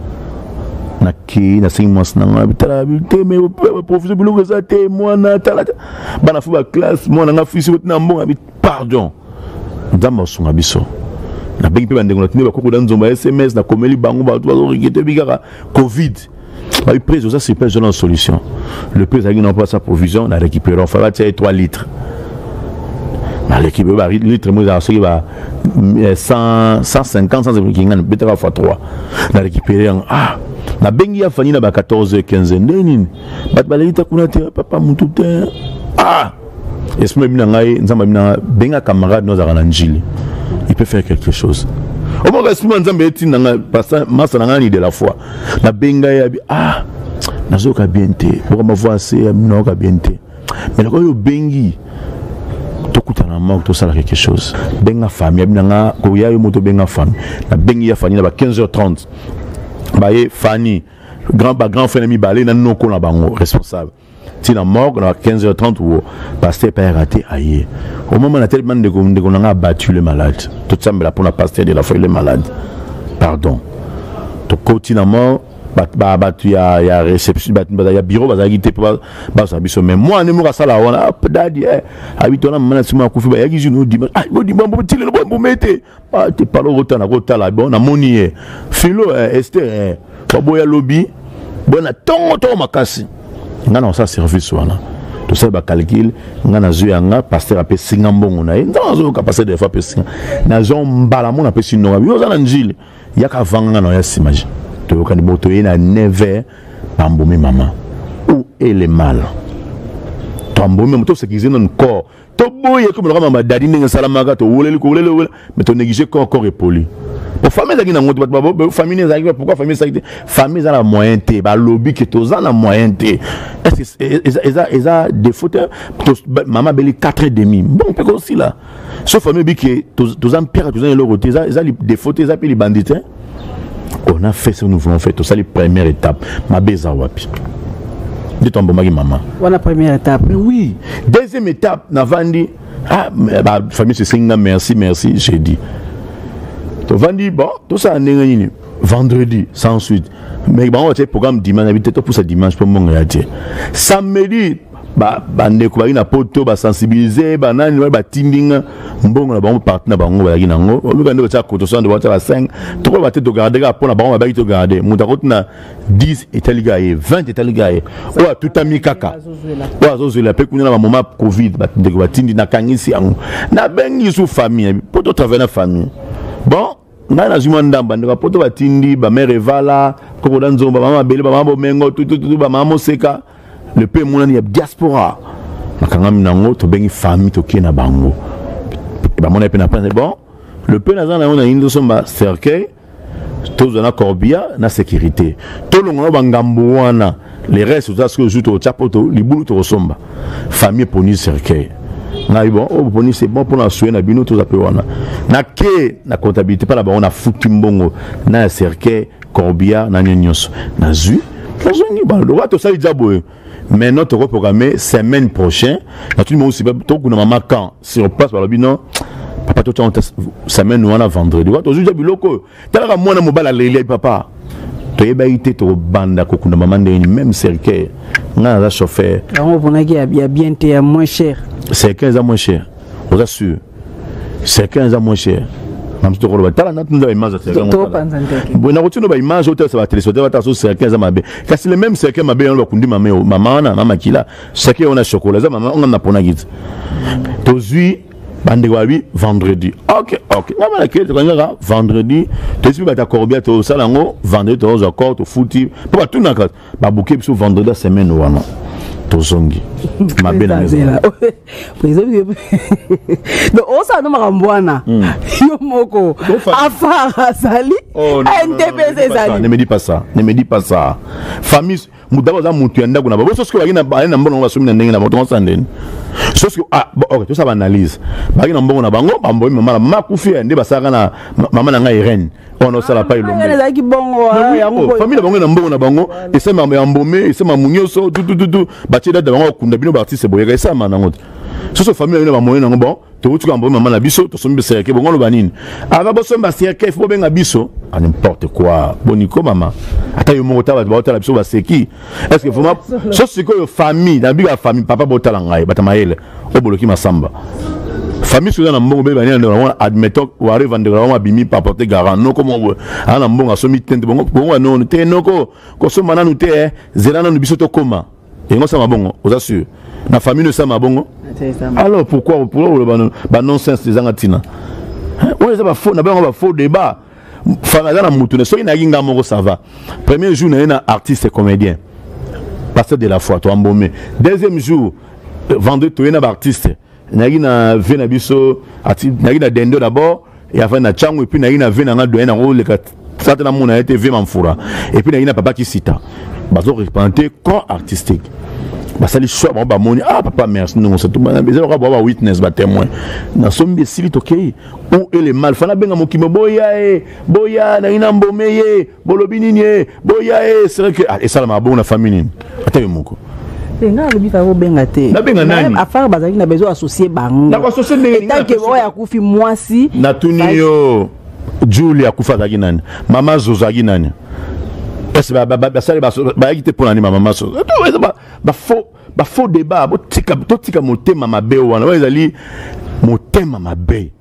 na ki na 5 mois na nga bitala te me provision bulo za te mwana tala bana fu ba classe mwana nga fisi na mbonga bit pardon nzamba sunga biso na bengi pe bandeko na tine ba koko danzomba SMS na komeli bango ba to regretter bigara Covid ba eu prise ça c'est pas une solution le président qui n'a pas sa provision na récupérer on fera 3 litres na l'équipe ba litre mo za so ba 150 100 kinga betara fois 3 na récupérer ah na bengi ya fani na ba 14 15 nini bat ba lita kuna te papa mutu te ah esmo mina ngai nzamba mina benga camarade no za kana njili il peut faire quelque chose. Au moins, si on zambé est dans de la foi, la benga ya ah, nazoka bienté, pour ma voix c'est nazoka bienté. Mais le koyo bengi, to kutana ma to sala quelque chose. Benga famille, binanga ko ya yo moto benga famille. La bengi ya famille na 15h30. Ba ye Fanny, grand frère ami balé na non ko na bango responsable. Si la mort à 15h30 ou pasteur pas raté aïe au moment où on a tellement de qu'on a battu les malades tout ça mais là pour la pasteur de la foi les malades pardon to côté la mort battu ya réception ya bureau ba quitter ba ça biso mais moi ne mo ça là on a dadi habito na mana sima ku fi ba ya gizu no dimanche ah bo dimanche bo tile bo mete ah te parlo rota na rota là bon na monier philo Esther ba ya lobby bona tongo makasi ngana ça service wana tout ça ba calcul ngana zuyanga pasteur apé singambongo na nzo ka passer des fois pe singa na zo mbala mona pe sinonga yo za na njili yaka vanga na ya simaji to ka ni boto ina never pambome mama où est le mal pambome moto ce qui est dans le corps to boye comme le mama dadi ninga salamaka to woleli ko woleli mais to négliger corps et poli pour famille ça qui n'a pas famille ça pourquoi famille ça famille ça la moyenneté ba lobby que tous en la moyenneté est-ce que ils a des fautes maman beli 4,5 bon peut aussi là sauf famille bi que tous en père tous en leur côté ça des fautes ça puis les bandits on a fait ce que nous voulons faire tout ça les premières étapes ma beza wapi de ton bomba maman on a première étape oui deuxième étape na vandi ah ba famille c'est singa merci j'ai dit to vandi bon tout ça n'est vendredi sans suite mais bon on a programme dimanche peut-être pour ce dimanche pour mon regarder samedi ba ndeko ba ina poto ba sensibiliser ba nani ba tindinga mbongo na bango partenaire bango ba yina ngo o lukande ba ko to so ndo ba 5 to ba te to garder pour na bango ba to garder muta ko na 10 etaliga e 20 etaliga e o tout ami kaka o azozela pe kunya na moment covid ba ndeko ba tindi na kangisi yango na bengi su famille poto travailler na famille bon na zuma ndamba ndeko poto ba tindi ba mere vala ko da nzomba mama bele ba mambo mengo tout ba mama seka le pays monani ya diaspora makanga minango to bengi famille to kena bango et ben mon épée n'a pas bon le peu nazana on a une somba cercueil tous on a corbia na sécurité tout le monde bangambo wana les restes ça ce que joue au chapoto libulu to somba famille poni cercueil na bon oh poni c'est bon pour la soigner na bino tous apewana na ke na comptabilité pas là-bas on a foutu mbongo na cercueil corbia na nyonso na zu la zone ba le wato ça diabo mais notre reprogrammé semaine prochaine naturellement aussi tout kuna mama quand sur place par le bino papa tout en semaine ou on a vendredi wato juja biloko tala mwana mobala lele papa to yebaité to banda ko kuna mama ndeni même cercueil nga za chauffeur on vona qui a bien été moins cher c'est 15 ans moins cher vous assure c'est 15 ans moins cher même si tu regardes tala na tunda image c'est bon na rotino ba image hôtel ça va télésoder va taso c'est 15 ans mabe kasi le même cercueil mabe on va kundi mama na mama kila cercueil on a chocolat ça mama on na pona git to zui bande wabi vendredi ok na bala ke to ngaka vendredi to si ba ta corbia to salango vendredi to accord to fouti pour tout na ba bouquet sur vendredi semaine wana to zongi mabe na maison donc osa no makambwana yo moko afara sali NTPC sali ne me dis pas ça famille mudaba za mutu yanda kuna babo sosko bagina na mbono basumi na ndenge na boto sandeni sosko ok to ça ba analyse bagina mbongo na bango bambo mama makufi nde basaka na mama na nga Irene on sala pa ilombe na ki bongo yango famille bango na mbongo na bango et ça mama yambome et ça mamunyoso tout batie da bango kunda bino artiste boyeka ça manango soso famille na ba moyen nango bon to utuka mbongo mama na biso to sombe serke bongo lo banini ava bo somba serke fo benga biso à n'importe quoi boniko mama ata yo moko taba ba biso ba seki est-ce que vraiment so c'est que famille na biga famille papa botala ngai batamaele oboloki masamba famille sur na mbongo be bani na admettons ou arrive vendre vraiment bimi pas porter garant non comment ana mbongo asomi tente bongo non te noko ko so mananu te zelana no biso to koma et ngo ça mabongo aux assure na famille ne ça mabongo alors pourquoi ba nonsense des angatina on les a pas faux na ba faux débat fanaza na mutu ne so ina ginga moko ça va premier jour na artiste et comédien pasteur de la foi to ambomé deuxième jour vendredi to na artiste na vena biso ati na dendo d'abord et après na chango et puis na vena nga doyen na rôle ka ça na mona été ve mamfura et puis na papa qui cita bazo repenté corps artistique basali choix ba moni papa merci non c'est tout bana besoin ba witness ba témoin na sombi sili tokei ou ele mal fana benga mokimo boya na ina mbomeye bolobinini boya c'est vrai que et ça ma bonne famille ata yomoko nga lobi fa benga te na benga nani affaire bazaki na besoin associer bango na associer ndenge tant que oya kufi mwasi na tunio Julia kufa zaki nani mama zozaki nani est-ce ba sale ba yite pour nani mama so ba faux débat botika motema mabe wana wazali motema mabe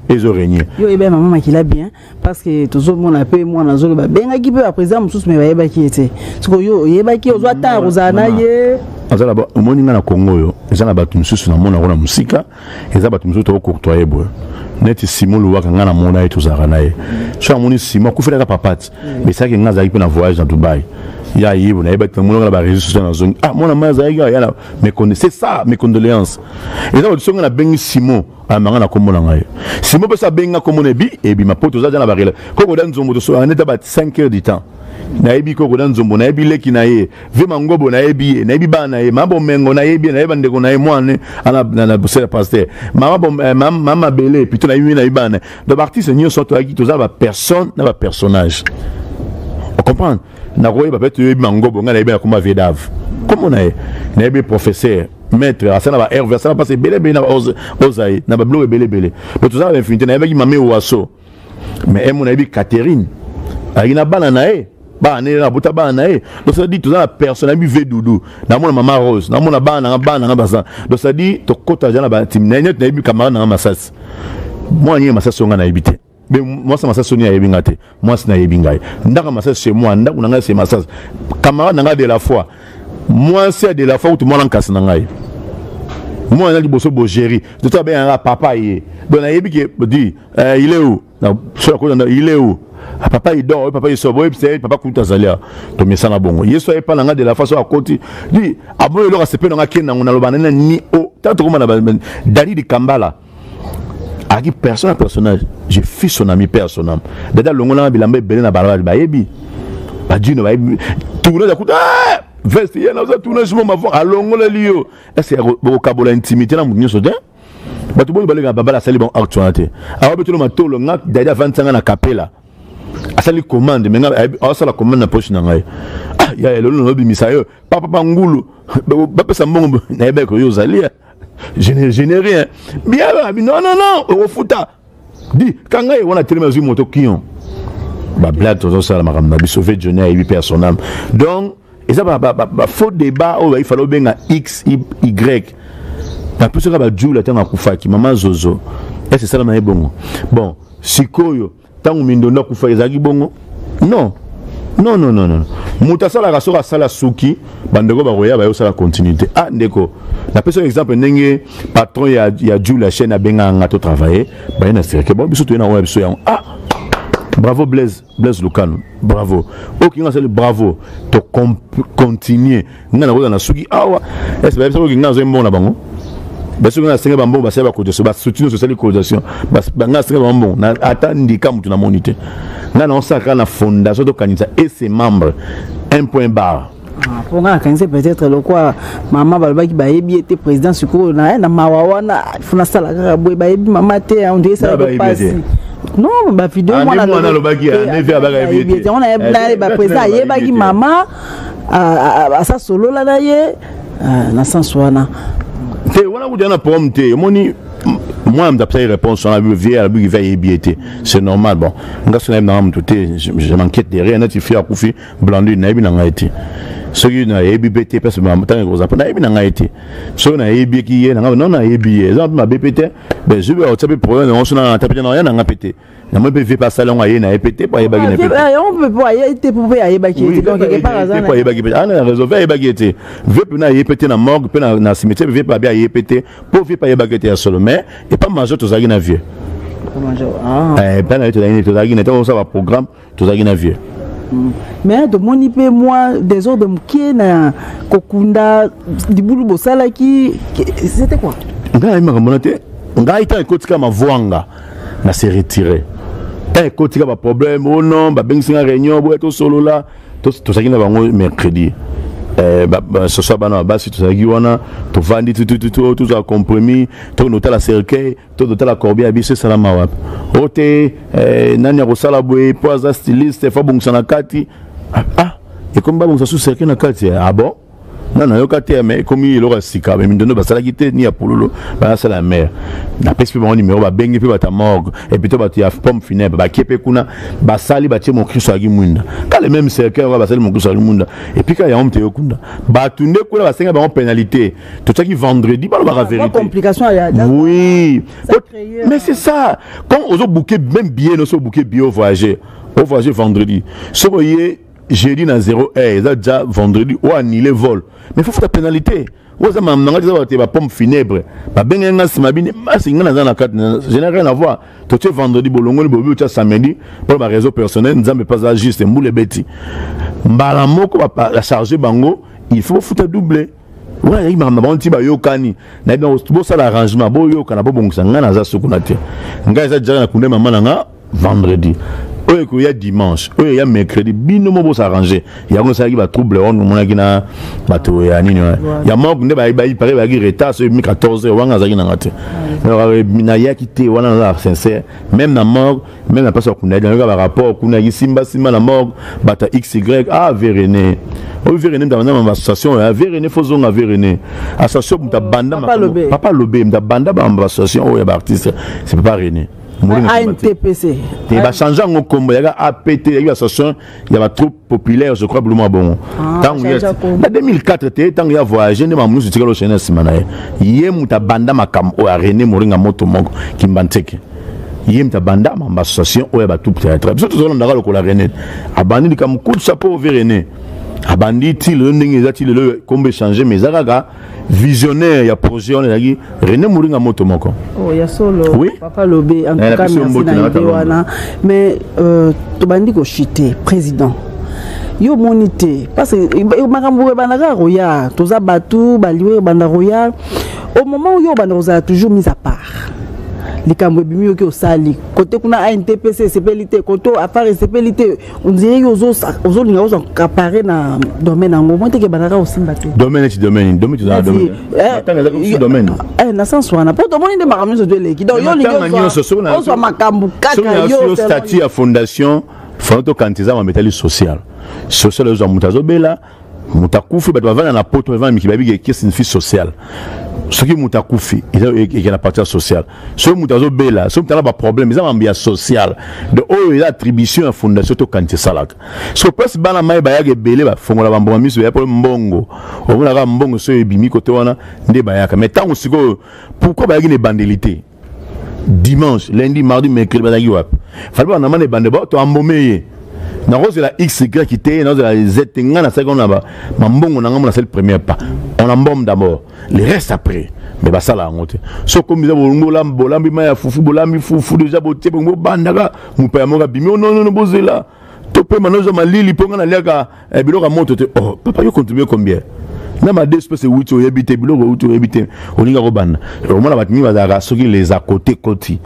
ezorenye yo ebe mama makila bien parce que toujours mon appel moi na zolo ba benga ki pe à présent mususu me ba yeba ki ete siko yo yeba ki ozo ata rozana ye azala ba moninga na Congo yo ezana batu mususu na mona rona musika eza batu mususu to courtoyer boy neti Simon Louaka ngana mona etu zarana ye so moni Simon kufela ka papati mais ça que ngaza ipe na voyage dans Dubaï ya yibo na yeba tamo na ba réseaux sociaux na zone mona maza ya na me connaissez ça mes condoléances et ça audition na bengi Simon amanga na komona ngai Simon peut ça benga komona bi et bi ma poto za na barela koko dan zombo to so aneta ba 5 heures du temps na yebi koko dan zombo na yebi leki na ye ve mangobo na yebi bana ye mabo mengo na yebi na yeba ndeko na ye mwane ana busela pasteur mama belé plutôt na yebi na bana de artiste nyo soto aki to za ba personne na ba personnage on comprend na roye ba peut yebi mangobo ngana yebi na kuma vedav comment na yebi professeur maître asana ba herve asana passer belé na ozaï na ba bloc belé mais tout ça ba infinité na yebi mamé oaso mais mon yebi Catherine ayina bana na ye ba na buta ba na ye donc ça dit tout ça la personne bi ve doudou na mona mama Rose na mona bana na basa donc ça dit to kota jana ba tim na net na bi camarade na masas moi ni masas nga na ebité mais moi ça masas ni ya ebinga te moi c'est na ebinga ndaka masas chez moi ndaka na nga c'est masas camarade na nga de la foi moi c'est de la foi tout moi en casse na ngai moi na liboso bogérie de toi ben papa yé donc na yebi ke dit il est où na sur la il est où papa il dort papa il sort c'est papa kuta zalia to mesana bongo yeso e pa nga de la façon à côté dit abo lo ka sepe nga kena ngona lo banana ni o tato koma na dali di kambala Avec personnage, je suis son ami personnel. D'ailleurs, le monde a bilambé belé na balaba baebi. Ba dino baebi. Tourner d'acoup ah veste y a na tourner je m'en va alongo le lio. Est-ce que au kabola intimité na munyo soda? Ba to boli balega baba la sali bon actualité. Awa betulo matolo nga d'ailleurs 25 na capella. Asali commande mais nga asala commande na poche na ngai. Ah ya lolo no bimisa yo. Papa ngulu. Ba pesa mbongo na yebe ko yo zalia. Je n'ai rien. Bien, non, au foot. Dis, quand on a tellement de moto qui ont. Bah, blague, tout ça, ma rame, sauvé Johnny à 8 personnes. Donc, et ça, faux débat, il fallait bien X, Y. La plus que Dieu, la terre à Koufaki, maman Zozo. Et c'est ça, la bon. Bon, si Koyo, tant que Mindona Koufaki, Zagi Bongo. Non. Moutassa la rassure à Sala Souki, Bandego Baroya, va la continuité. Ah, Ndeko. La personne exemple, Nenge, patron, il y a dû la chaîne à Benga à tout travailler. Bah, il y a un bon, bisous, tu es ah, bravo Blaise Lucano, bravo. Ok, on a bravo. Tu continuer. On a la Souki. Ah, est-ce que vous avez un bon là-bas? Parce que na senga bambo ba seba cotisation ba soutenir social cotisation ba nga senga bambo na atandi kam tu na monité na on sacra na fondation de Kanisa et ses membres un point barre pour nga Kanisa peut-être le quoi maman balba ki ba yebi était président suko na mawawa na funa sala ka boy ba yebi mama te on dit ça va passer non ba vidéo moi na le bagi na via ba yebi on a ba président yeba ki mama a sa solo la na ye na sens wana. Voilà, vous dites un problème. Moi, je n'ai réponse sur la vie, c'est normal. Bon, je m'inquiète de rien. Je suis à Koufi, Blandu, je n'ai été. Ceux qui n'ont EBPT, parce que je n'ai été. Ceux qui n'ont EBPT, non, ma BPT, je vais au problème, on s'en tapé dans rien, on a pété. Je ne peux pas salon à na EPT, pas EBPT. On peut pas être pour EBPT. Donc, quelque part, on a EBPT. On a résolvé EBPT. Veut pas EBPT dans la morgue, dans le cimetière, veut pas bien EBPT, pour ne pas EBPT à solo, mais et pas majeur, tous les vieux. Pas un programme, tous les vieux. Mais de mon ipé moi des ordres de Mkena Kokunda du boulot Bosala qui c'était quoi? On a été un côté comme Voanga, on s'est retiré. Un côté comme problème, oh non, ben c'est une réunion, bon être solo là, tout ça qui n'a pas mercredi. Ce soir, si tu as tout vendu, tout a compromis, tout noté la cercueil, tout noté la corbière, c'est ça la mawap. Ote, Nanya Rosalaboué, Poisa styliste, Fabong Sanakati. Ah, et comme Babong Sassou cercueil Nakati, ah bon? Non, non, mais comme il aura sika, mais il ne va pas s'alguiter ni à Poulo, c'est la mère. La peste mon numéro, va baigner puis va ta morgue, et puis tu vas te pomme funèbre, va képe kuna, va sali, va tirer mon cri sur la guimunda. Quand le même cercueil va salir mon cri sur la guimunda, et puis quand il y a un théokunda, va tourner kuna, va s'engager en pénalité. Tout ça qui vendredi, pas la vérité. Complication, oui. Mais c'est ça. Quand on a bouquet, même bien, on a bouquet bio voyager vendredi. Ce voyez, jeudi dans 0 heure, ça déjà vendredi ou annuler vol. Mais il faut faire la pénalité. Vous avez ma pomme funèbre. Ma benga si ma bine, c'est une dans la carte. Je n'ai rien à voir. Tout est vendredi, bolongo, le bobu, tu as samedi. Pour ma réseau personnel, nous n'avons pas agi, c'est moule bêti. Mbalamoko va la charger bango. Il faut foutre doublé. Ouais, il m'a dit bah yo kani. Na bien au ça l'arrangement. Bo yo kana bo bon sanga na za sukunate. Nga za déjà na kunde maman nga vendredi. Il y a dimanche, il y a mercredi, bino mo s'arranger. Il y a un ça qui va troubler on mon akina bateau ya nini. Il y a mok ne ba pare ba retard sur 14h wanga za kina ngate. Alors na ya kité wana na sincère, même na mort, même na pas kuna dans le rapport kuna simba na mort bata XY ah Véréné. O Véréné dans une association, Véréné faut zonga Véréné. Association mta banda papa lobé mta banda ba association o ya artiste, c'est pas René. ANTPC. Il va changer en combo. Il y a APT, il y a une association, il y a une troupe populaire, je crois, Bluma bon. En 2004, tant qu'il y a voyagé, il y a un monsieur qui a chaîne Simanae. Il y a un banda makam ou a René Moringa Motomoko qui m'anteke. Il y a un banda ma association ou a tout théâtre. Parce que tout le monde a le René. A bandi comme coup de chapeau au René. A bandi il le combo changer mais Zaraga visionnaire il y a projet on a dit René Moringa Motomoko. Oh il y a solo oui? Papa Lobé en tout cas merci mais to bandi ko chité président yo monité parce que makambo banaka roya toza batu baliwe banda roya au moment où yo banda toujours mis à part likambo bimi yoki osali côté kuna ANTPC CPLT côté affaire CPLT on dirait ozo linga ozo caparer na domaine ngo monte ke banaka aussi baté domaine tu dans domaine domaine na sens wana pour to moni de makamyo de leki donc yo linga ozo makambu kaka yo statut à fondation foto kantiza ma métal social ozo mutazo bela mutakufi bato bavana na poto bavana mikibabi qui signifie social ce qui mutakufi il y a la partie sociale ce mutazo bela ce mutala ba problème ils ont ambiance social de oh il a attribution à fondation to kanti salaka so presse bana mai ba yage belé ba fongola ba mbongo miso ya pour mbongo on a mbongo so ebimi kote wana nde ba yaka mais tant siko pourquoi ba yage les bandelités dimanche lundi mardi mercredi ba yage wap fallait ba na mane bande ba to ambomeye na rose la X qui était dans la Z nga na seconde là-bas mambongo na ngamo na c'est le premier pas on embaume d'abord le reste après mais ba ça là ngote so comme ça bolambi ma ya fufu bolambi fufu déjà botie bo bandaka mupa ya moka bimi non bozela to pe manozo malili ponga na liaka biloko moto te oh papa yo contribuer combien na ma deux espèces wuti o yebite biloko wuti o yebite olinga ko banda au moins la batimi bazaka soki les à côté koti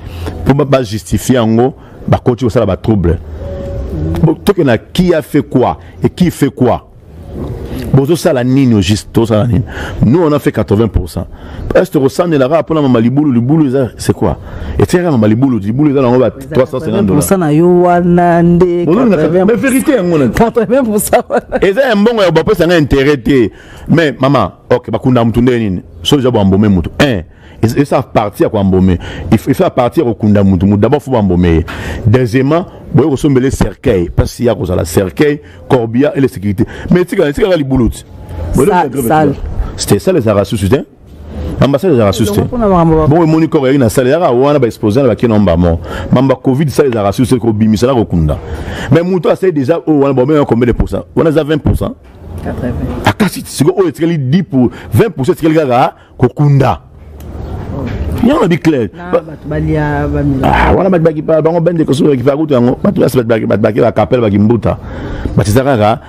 pour pas justifier ngo ba koti ça ba trouble. Qui a fait quoi et qui fait quoi? Bon, ça la nini au juste, ça la nini. Nous on a fait 80%. Est-ce que ressent de la rap pour la Maliboulou, le boulot c'est quoi? Et tu as Maliboulou, le boulot là on va $350. Ça na yo wana ndé. Mais vérité on a 80%. Et ça un bon on peut ça intérêt. Mais maman, OK, ba kunda mutunde nini. So jabo ambomé mutu. Et ça partir à embaumer. Il faut partir au Kundamutu. D'abord, il faut embaumer. Deuxièmement, il faut ressembler les cercueils. Parce qu'il y a la cercueil, corbia et les sécurités. Mais tu sais, les boulots. C'était ça les arassus, hein? L'ambassade des arassus. Bon, mon corps est une salle. Il y a un exposé à qui on va mort. Mamba Covid, ça les arassus, c'est qu'on bimisa la Kunda. Mais Mouto, c'est déjà, on a combien de pourcents? On a 20%. 80. À Kassi, c'est qu'on est 10 pour 20%, c'est qu'il y a Kokunda. Il y a un peu clair. Ah, voilà, qui parle, on ben de choses qui parlent, on va la capelle, qui m'bouta. Mais c'est ça,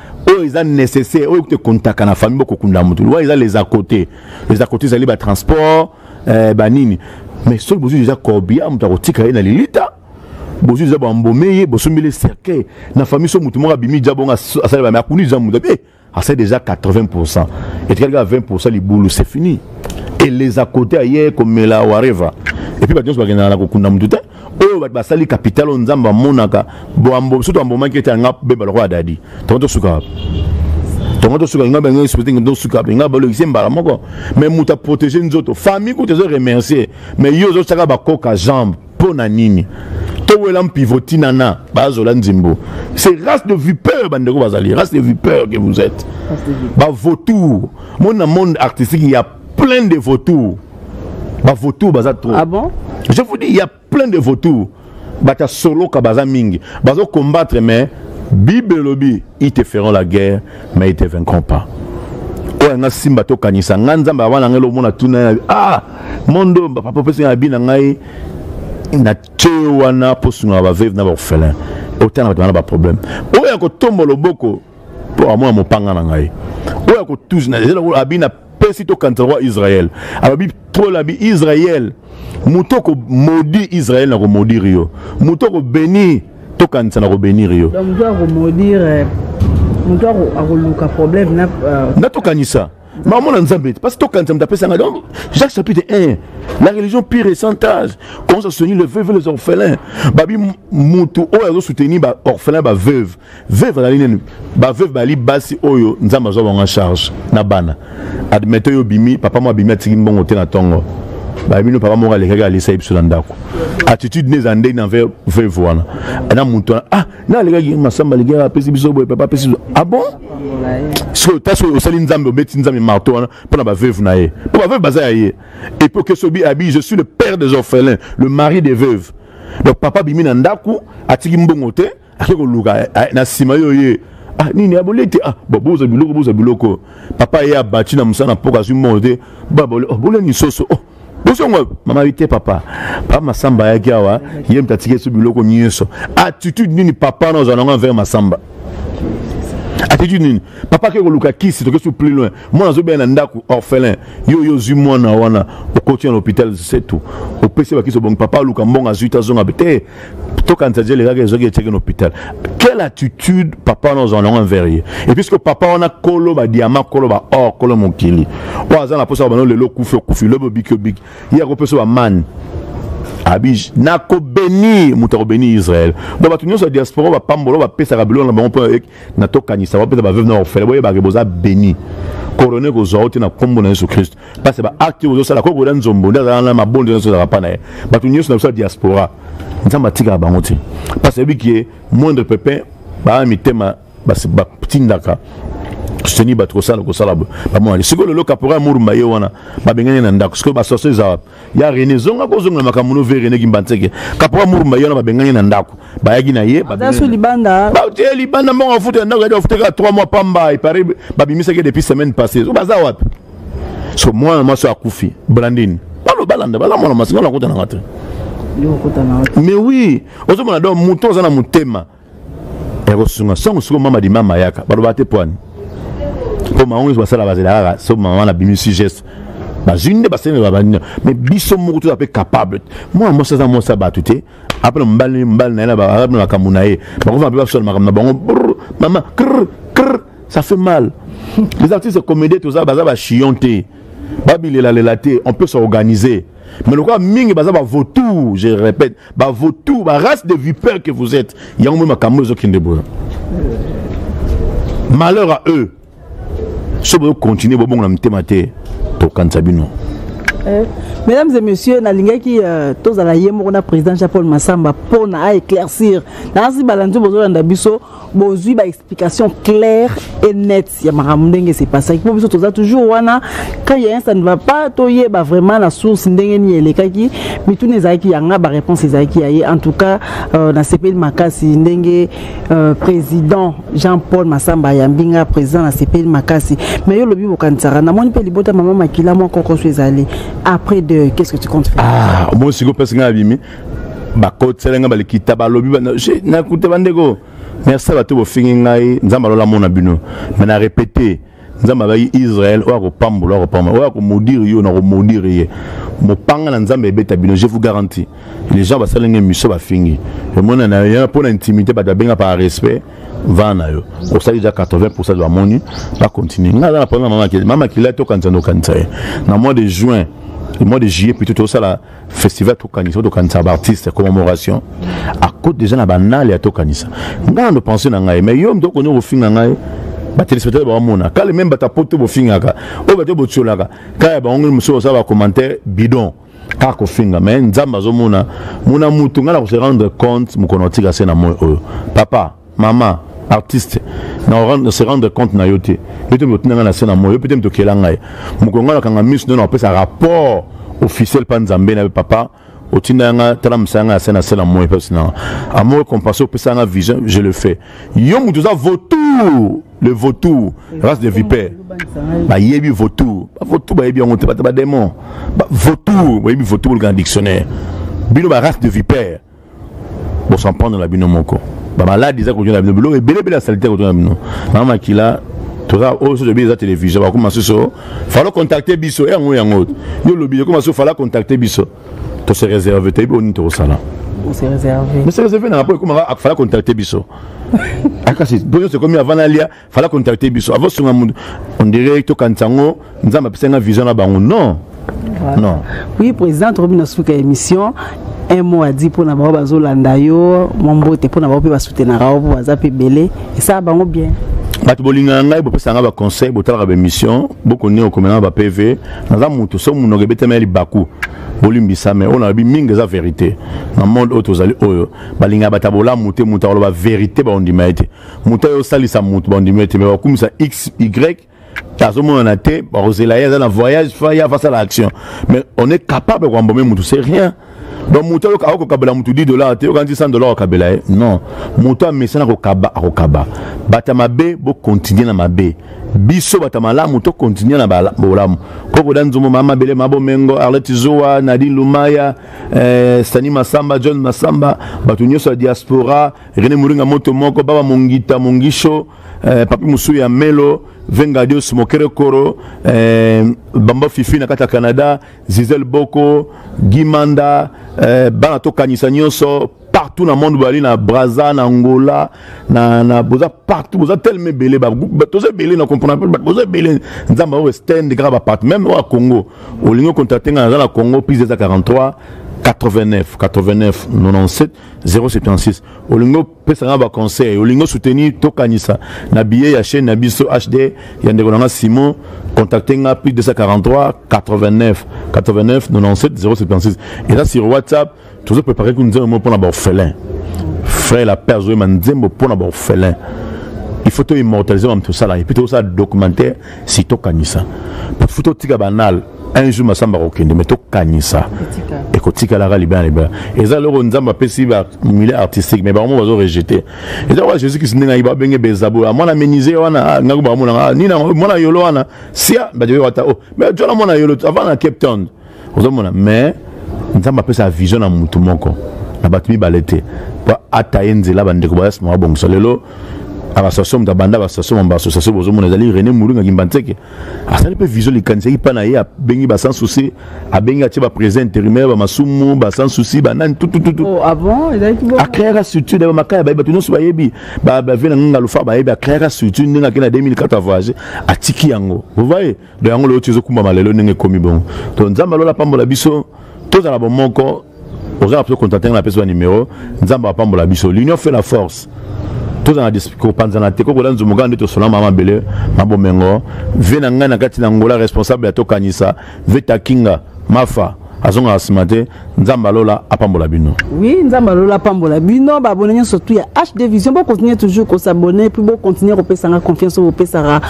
ils ont nécessaire, ils ont contact avec la famille, beaucoup de monde. Ils ont les à côté, c'est les transport, banini. Mais ceux qui ont déjà corbia, on a tiré dans l'élita. Bozu déjà embaumer, bozu les cercueils. La famille, sont mutuellement abîmés, déjà bon à ça, mais à Kouni, c'est déjà 80%. Et tu as 20%, les boulots, c'est fini. Et les à côté ailleurs comme la wareva et puis bato bagena na kokunda mututa o ba sali capital onzamba monaka bo surtout amboma qui était ngap be baloko adadi tomoto suka ngaba ngé spécifique ndo suka ngaba balo isemba moko mais muta protéger nzoto famille ko te remercier mais yo zo saka ba koka jambe pona nini to wela mpivoti nana bazola nzimbo c'est race de vipère bandeko bazali race de vipère que vous êtes ba vautour mon monde artistique il y a plein de vautours. Bah vautours baza trop. Ah bon? Je vous dis il y a plein de vautours. Bah ta solo ka baza mingi. Bazo combattre mais Bible lobby ils te feront la guerre mais ils te vaincront pas. Oh nga simba to kanisa nganza ba wana ngelo mona tuna ah mondo papa pesi na bina ngai na tchewana posunga ba veuve na ba orphelin. Autant na ba problème. Oh ya ko tombo loboko pour moi mon panga na ngai. Oh ya ko tous na abina Pesito kantarwa Israël. Ababi trop labi Israël. Moutoko maudit Israël na ko maudire yo. Moutoko béni to kansa na ko bénir yo. Donc doit ko maudire moutoko a ko luka problème na to kanisa. Maman Nzambé parce que to kansa mta pesa donc Jacques chapitre 1 la religion pure et sans âge commence à soutenir les veuves et les orphelins. Babi moutou o soutenir ba orphelin ba veuve la ligne ba veuve ba li basi oyo nzamba zo en charge na bana admetto yo bimi papa mo bimi atiki mbongo te na tongo ba bino papa mo ga lekaka lisa ibso ndako attitude ne zande na veuve wana na moutou ah na lekaki masamba lekaka pesi biso boy papa pesi ah bon so taso o sali nzambe o beti nzambe marteau wana pona ba veuve na ye po ba veuve baza ye et pour que sobi abi je suis le père des orphelins le mari des veuves donc papa bimi na ndako atiki mbongo te akiko luka na sima yo ye ah nini abolete ah boza biloko papa ye abati na musana poka su monte babole oh boleni soso oh bosongo mama vite papa masamba ya kiawa ye mtatike su biloko nyeso attitude nini papa na zana envers masamba attitude papa ke koluka kisi to que plus loin moi nazo bien ndako orphelin yo zui mwana wana au côté à l'hôpital c'est tout au PC ba kiso bon papa luka mbonga zuita zonga bete to quand ça dit les gars qui sont en hôpital quelle attitude papa nous en ont envers et puisque papa on a kolo ba diamant kolo ba or kolo mokili o azana posa ba no le kufi le bobik il y a ko ba man Abij nako béni mutako béni Israël donc ba tunyo so diaspora ba pambolo ba pesa ka bilona ba on na to kanisa ba pesa ba veuve na orphelin boye ba boza béni coroné ko zo na kombo na Jésus Christ parce ba acte ko so la ko ko nzombo nda na mabonde so la pana ba tunyo so na diaspora nzamba tika ba ngoti parce que qui moindre pépin ba mitema ba tindaka soutenir battre ça le sala ba moi ce que le loka pour amour maye wana ba bengene na ndako ce que ba soso za ya René zonga ko zonga makamuno ve René Kimbantseke ka pour amour maye wana ba bengene na ndako ba yagi na ye ba so libanda ba te libanda mo futa ndako ya futa 3 mois pamba et pareil ba bimisa ke depuis semaine passée so ba za wapi so moi so akufi Blandine balo balanda bala mo na masinga na kota na ngata mais oui ozo mona do muto za na mutema e ko sunga songo mama di mama yaka balo bate poani pour ma on ça la base là so maman la bimisi geste ba jinde ba sene ba mais biso mo tout à fait capable moi ça batute après mbal na ba na kamunaye ba ko va pas seulement comme na maman ça fait mal les artistes comédiens tout ça ba chionter ba bilela lelaté on peut s'organiser mais le quoi mingi ba vautour je répète ba vautour ba race de vipères que vous êtes il y a au moins kamozo qui ndebo malheur à eux. Si vous continuez, vous allez thémater au Kantabino. Mesdames et messieurs, Nalingaki, tous à la Yémona, président Jean-Paul Massamba, pour éclaircir. Nancy Balanzo, Bozo Landabiso, Bozu, explication claire et nette. Il y a Maramdenge, c'est pas ça. Il faut toujours, quand il y a un, ça ne va pas, toyer, vraiment la source, n'dengue les kaki, mais tous les aïki, il y a une réponse, les aïki, en tout cas, dans CPL Makasi, n'dengue, président Jean-Paul Massamba, Yambinga, président de CPL Makasi. Mais il y a le but au Kansara. N'a pas de libota, maman, Makila, moi, quand je suis allé. Après de qu'est-ce que tu comptes faire? Ah, moi si go personne abimi ba ko tselenga ba likita ba lobi ba na kuté bandego merci ba to bo fingi ngai nzamba lola mona bino mais na répéter nzamba ba Israël o ko pambola o ko modire yo na ko modire ye mo panga na nzamba ebeta bino je vous garantis les gens ba salenga miso ba fingi et mona na ya pour l'intimité ba benga par respect vana yo au ça déjà 80% de la moni va continuer na la pendant maman qui l'a to kanzano kanzae na mois de juin le mois de juillet plutôt tout ça la festival to kanisa to kanisa artiste commémoration à côté déjà na banal ya to kanisa ngando penser na ngai mais yo ndoko no finga ngai ba téléspectateur ba mona kale même ba tapote bo finga ka o ba te bo tsolaka ka ba ngol muso ça va commentaire bidon ka ko finga mais nzamba zo mona mutu ngala ko se rendre compte mu konotika sena mo papa maman artiste na se rendre compte na yote yote mo tinanga na sena mo yo peut-être to kelanga mu konga kanga miss no pesa rapport officiel pa nzambe na papa o tinanga tramsanga sena sena mo personnel amour compassion pesa na vision je le fais yo mu tout ça vautour le vautour race de vipère ba yebi vautour ba yebi on te ba démon ba vautour ba yebi vautour dans le dictionnaire bino ba race de vipère pour s'en prendre la bino moko ba malade disait que je n'avais pas belé la saleté que nous maman qui là tout ça au sur de télévision va commencer so fallait contacter biso et en yo le biso comment so fallait contacter biso to se réserver te on to sala on s'est réservé mais c'est réservé na pas comment fallait contacter biso akasi donc c'est comme avant alia fallait contacter biso avant sur on dirait to kantango nzamba pesa vision na bango non non oui président Robin Souka émission un mot a dit pour na ba bazolanda yo mombote pour na ba pe soutenir ra pour bazape belé et ça bango bien batu bolinga ngai bo pesa nga ba conseil bo tala ba mission boko ne okomena ba PV na mutu so muno gebete meli baku bolimbisa mais on a bi mingi za vérité na monde auto zali oyo balinga batabola muté muta ba vérité ba ondima ete muta yo salisa mutu ba ondima ete mais ba kumisa x y tazo mona te ba rozela ya na voyage fa face à l'action mais on est capable de mbomé mutu c'est rien. Donc muta yo ka ko kabela mutu $10 te yo kan $100 kabela non muta mesana ko kaba batama be bo continuer na mabe biso batama la muto continuer na bolamu ko dan zumo mama bele mabo mengo Arlette Zoa Nadine Lumaya Stani Masamba John Masamba batu nyoso diaspora René Muringa moto moko baba mongita mongisho Papi Moussou ya Melo, Vengadio Smokere Koro, Bamba Fifi na kata Canada, Zizel Boko, Gimanda, Banato Kanisa Nyonso, partout dans le monde, na Brazza, na Angola, na boza partout, boza tellement belé, boza belé, na comprend pas, boza belé, nzamba au stand de grave partout, même au Congo, au lingo contacté dans la Congo, plus de 43 89 97 076. Au lingo pesa ba conseil, au lingo soutenir to Kanisa, na billet ya chaîne na biso HD, ya ndeko Simon, contacté nga plus de 43 89 97 076. Et là sur WhatsApp, tout ça préparé que nous avons pour la orphelin. Frère la père Zoé Manzembo pour la orphelin. Il faut tout immortaliser tout ça là et puis tout ça documentaire si to Kanisa. Pour photo tika banal. Un jour ma samba okende mais to Kanisa. Et ko tika la libérer libérer. Et ça le nzamba pesi ba milieu artistique mais ba mo bazo rejeter. Et ça Jésus qui singa iba benge bezabo. Moi na meniser wana ngaku ba mo na ni na mo na yolo wana. Sia ba de wata oh. Mais tu la mo na yolo avant na Cape Town. Ozomona mais nzamba pesa vision na mutu moko. Na batumi balete. Pour atayenze la bande ko ba sma bon solelo. Association de banda association association bozo mon ezali René Moulunga Gimbanteke asali pe vision li kanisi pa na ya bengi ba sans souci a bengi ati ba président intérimaire ba masumu ba sans souci ba nan tout oh avant ezali ki bo a créer structure de makaya ba tuno so yebi ba vena ngalo fa ba yebi a créer structure ninga kina 2004 voyage atiki yango vous voyez de yango lo tizo kumba malelo ninge komi bon to nzamba lola pambola biso toza la bon moko oza peut contacter na personne numéro nzamba pambola biso l'union fait la force. Tous en discours panzana teko ko danzo mugande to sona mama bele mabomengo vena ngana kati na ngola responsable ya to Kanisa veta kinga mafa azonga asimate nzamba lola apambola bino. Oui, nzamba lola apambola bino ba abonner surtout ya HD Vision pour continuer toujours ko s'abonner puis pour continuer ko pesa confiance au pesa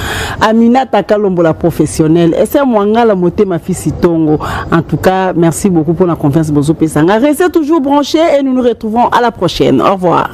Aminata Kalombo la professionnelle et c'est moi ngala moté ma fille Tongo. En tout cas, merci beaucoup pour la confiance bozo pesa. Restez toujours branchés et nous nous retrouvons à la prochaine. Au revoir.